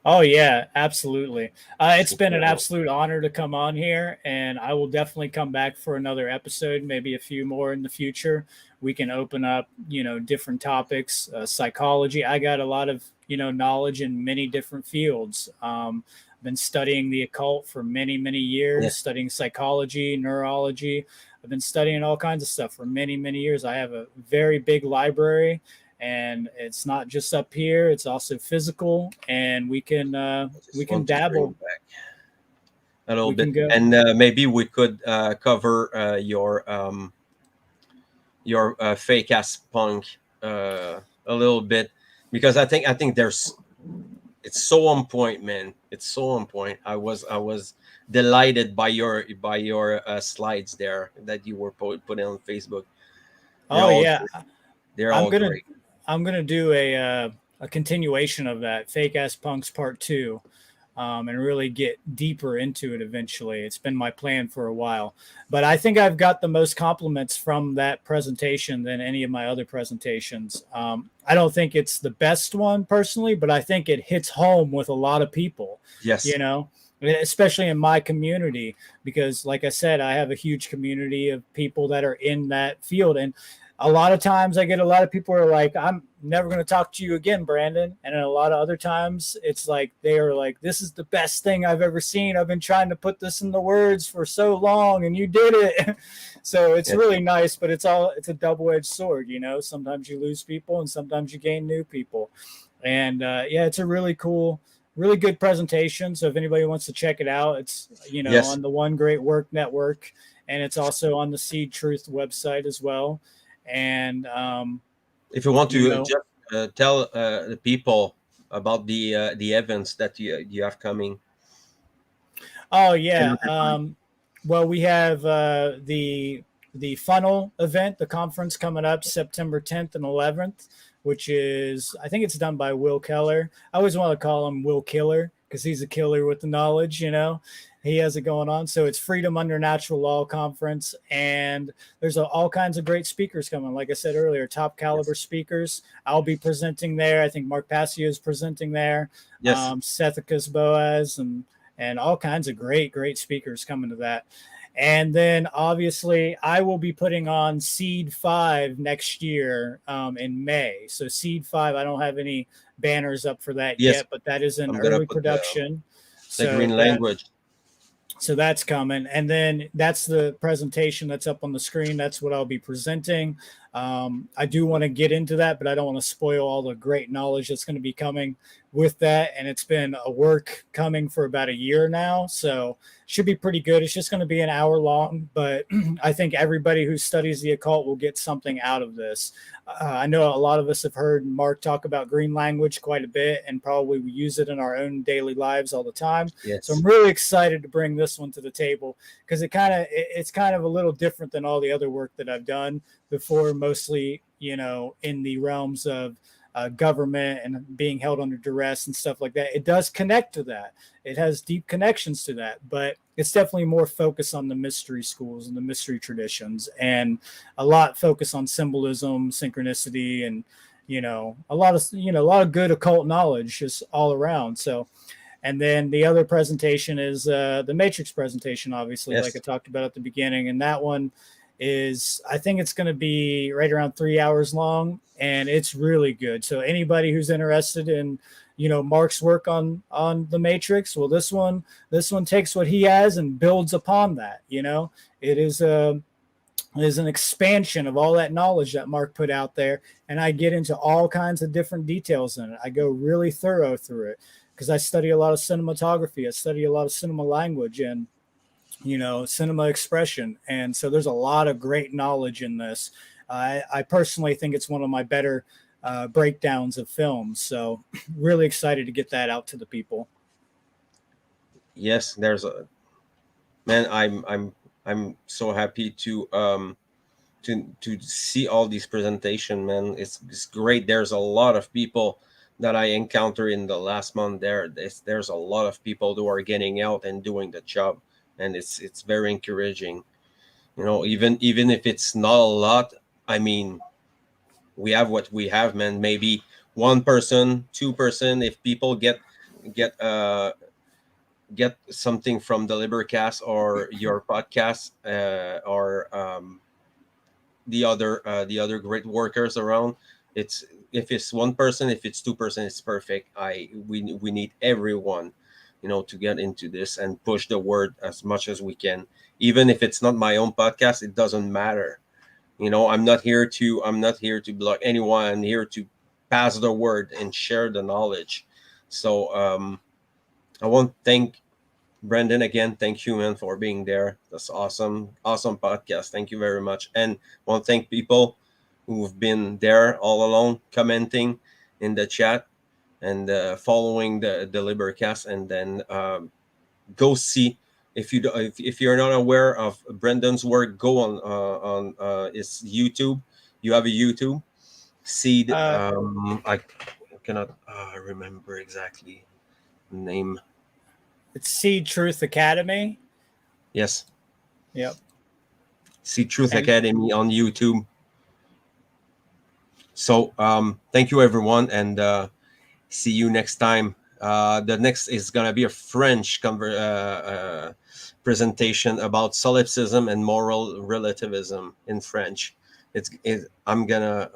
Oh yeah, absolutely. It's It's been an incredible. absolute honor to come on here, and I will definitely come back for another episode, maybe a few more in the future. We can open up, different topics, psychology. I got a lot of, knowledge in many different fields. I've been studying the occult for many, many Yeah. years, studying psychology, neurology. I've been studying all kinds of stuff for many, many years. I have a very big library, and it's not just up here, it's also physical, and I we just can want to bring dabble, back a little we bit, can go. and maybe we could cover your fake ass punk a little bit, because I think there's it's so on point, man. It's so on point. I was delighted by your slides there that you were putting on Facebook. They're Oh all yeah, great. They're i'm all gonna great. I'm gonna do a continuation of that fake ass punks part two, and really get deeper into it eventually. It's been my plan for a while, but I think I've got the most compliments from that presentation than any of my other presentations. I don't think it's the best one personally, but I think it hits home with a lot of people, you Yes. know, especially in my community, because like I said, I have a huge community of people that are in that field. And a lot of times I get a lot of people are like, I'm never going to talk to you again, Brandon. And a lot of other times it's like, they are like, this is the best thing I've ever seen. I've been trying to put this in the words for so long and you did it. So it's Yeah. really nice, but it's a double-edged sword. Sometimes you lose people and sometimes you gain new people. And yeah, it's a really cool, really good presentation. So if anybody wants to check it out, it's, Yes. on the One Great Work Network, and it's also on the S.E.E.D Truth website as well. And If you want you to know just tell the people about the events that you have coming oh yeah, another time. well, we have the funnel event, the conference coming up September 10th and 11th, which is, I think it's done by Will Keller. I always want to call him Will Killer because he's a killer with the knowledge. He has it going on. So it's Freedom Under Natural Law Conference, and there's all kinds of great speakers coming. Like I said earlier, top caliber Yes. speakers. I'll be presenting there. I think Mark Passio is presenting there. Yes. Sethicus Boaz and all kinds of great speakers coming to that. And then obviously, I will be putting on S.E.E.D 5 next year in May. So S.E.E.D 5, I don't have any banners up for that Yes. yet, but that is in I'm gonna early put production. the So green language. that's coming. And then that's the presentation that's up on the screen. That's what I'll be presenting. I do want to get into that, but I don't want to spoil all the great knowledge that's going to be coming with that. And it's been a work coming for about a year now. So should be pretty good. It's just going to be an hour long, but I think everybody who studies the occult will get something out of this. I know a lot of us have heard Mark talk about green language quite a bit, and probably we use it in our own daily lives all the time. So I'm Yes. really excited to bring this one to the table because it's kind of a little different than all the other work that I've done before, mostly in the realms of government and being held under duress and stuff like that. It does connect to that. It has deep connections to that, but it's definitely more focused on the mystery schools and the mystery traditions, and a lot focus on symbolism, synchronicity, and a lot of good occult knowledge just all around. So, and then the other presentation is the Matrix presentation, obviously, like I Yes. talked about at the beginning. And that one is, I think it's going to be right around 3 hours long, and it's really good. So anybody who's interested in, Mark's work on the Matrix, well, this one takes what he has and builds upon that. It is a is an expansion of all that knowledge that Mark put out there. And I get into all kinds of different details in it. I go really thorough through it because I study a lot of cinematography. I study a lot of cinema language and, cinema expression. And so there's a lot of great knowledge in this. I personally think it's one of my better breakdowns of films. So really excited to get that out to the people. Yes. There's a man. I'm so happy to see all these presentation, man. It's great. There's a lot of people that I encounter in the last month. There's a lot of people who are getting out and doing the job, and it's very encouraging. Even if it's not a lot, I mean, we have what we have, man. Maybe 1%, 2%. If people get get something from the LIBERcast or your podcast, or the other great workers around. It's If it's 1%, if it's 2%, it's perfect. We need everyone, to get into this and push the word as much as we can. Even if it's not my own podcast, it doesn't matter. I'm not here to block anyone. I'm here to pass the word and share the knowledge. So I want to thank Brendan again. Thank you, man, for being there. That's awesome. Awesome podcast. Thank you very much. And want to thank people who've been there all along, commenting in the chat and following the LIBERcast. And then go see, if you're not aware of Brendan's work, go on his YouTube. You have a YouTube. Seed. Uh, I cannot remember exactly the name. it's Seed Truth Academy. Yes. Yep. See Truth And Academy on YouTube. So thank you everyone, and see you next time. The next is gonna be a French presentation about solipsism and moral relativism in French. I'm gonna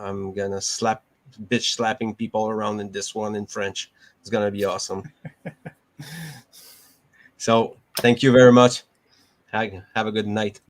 bitch slapping people around in this one in French. It's gonna be awesome. So thank you very much. Have a good night.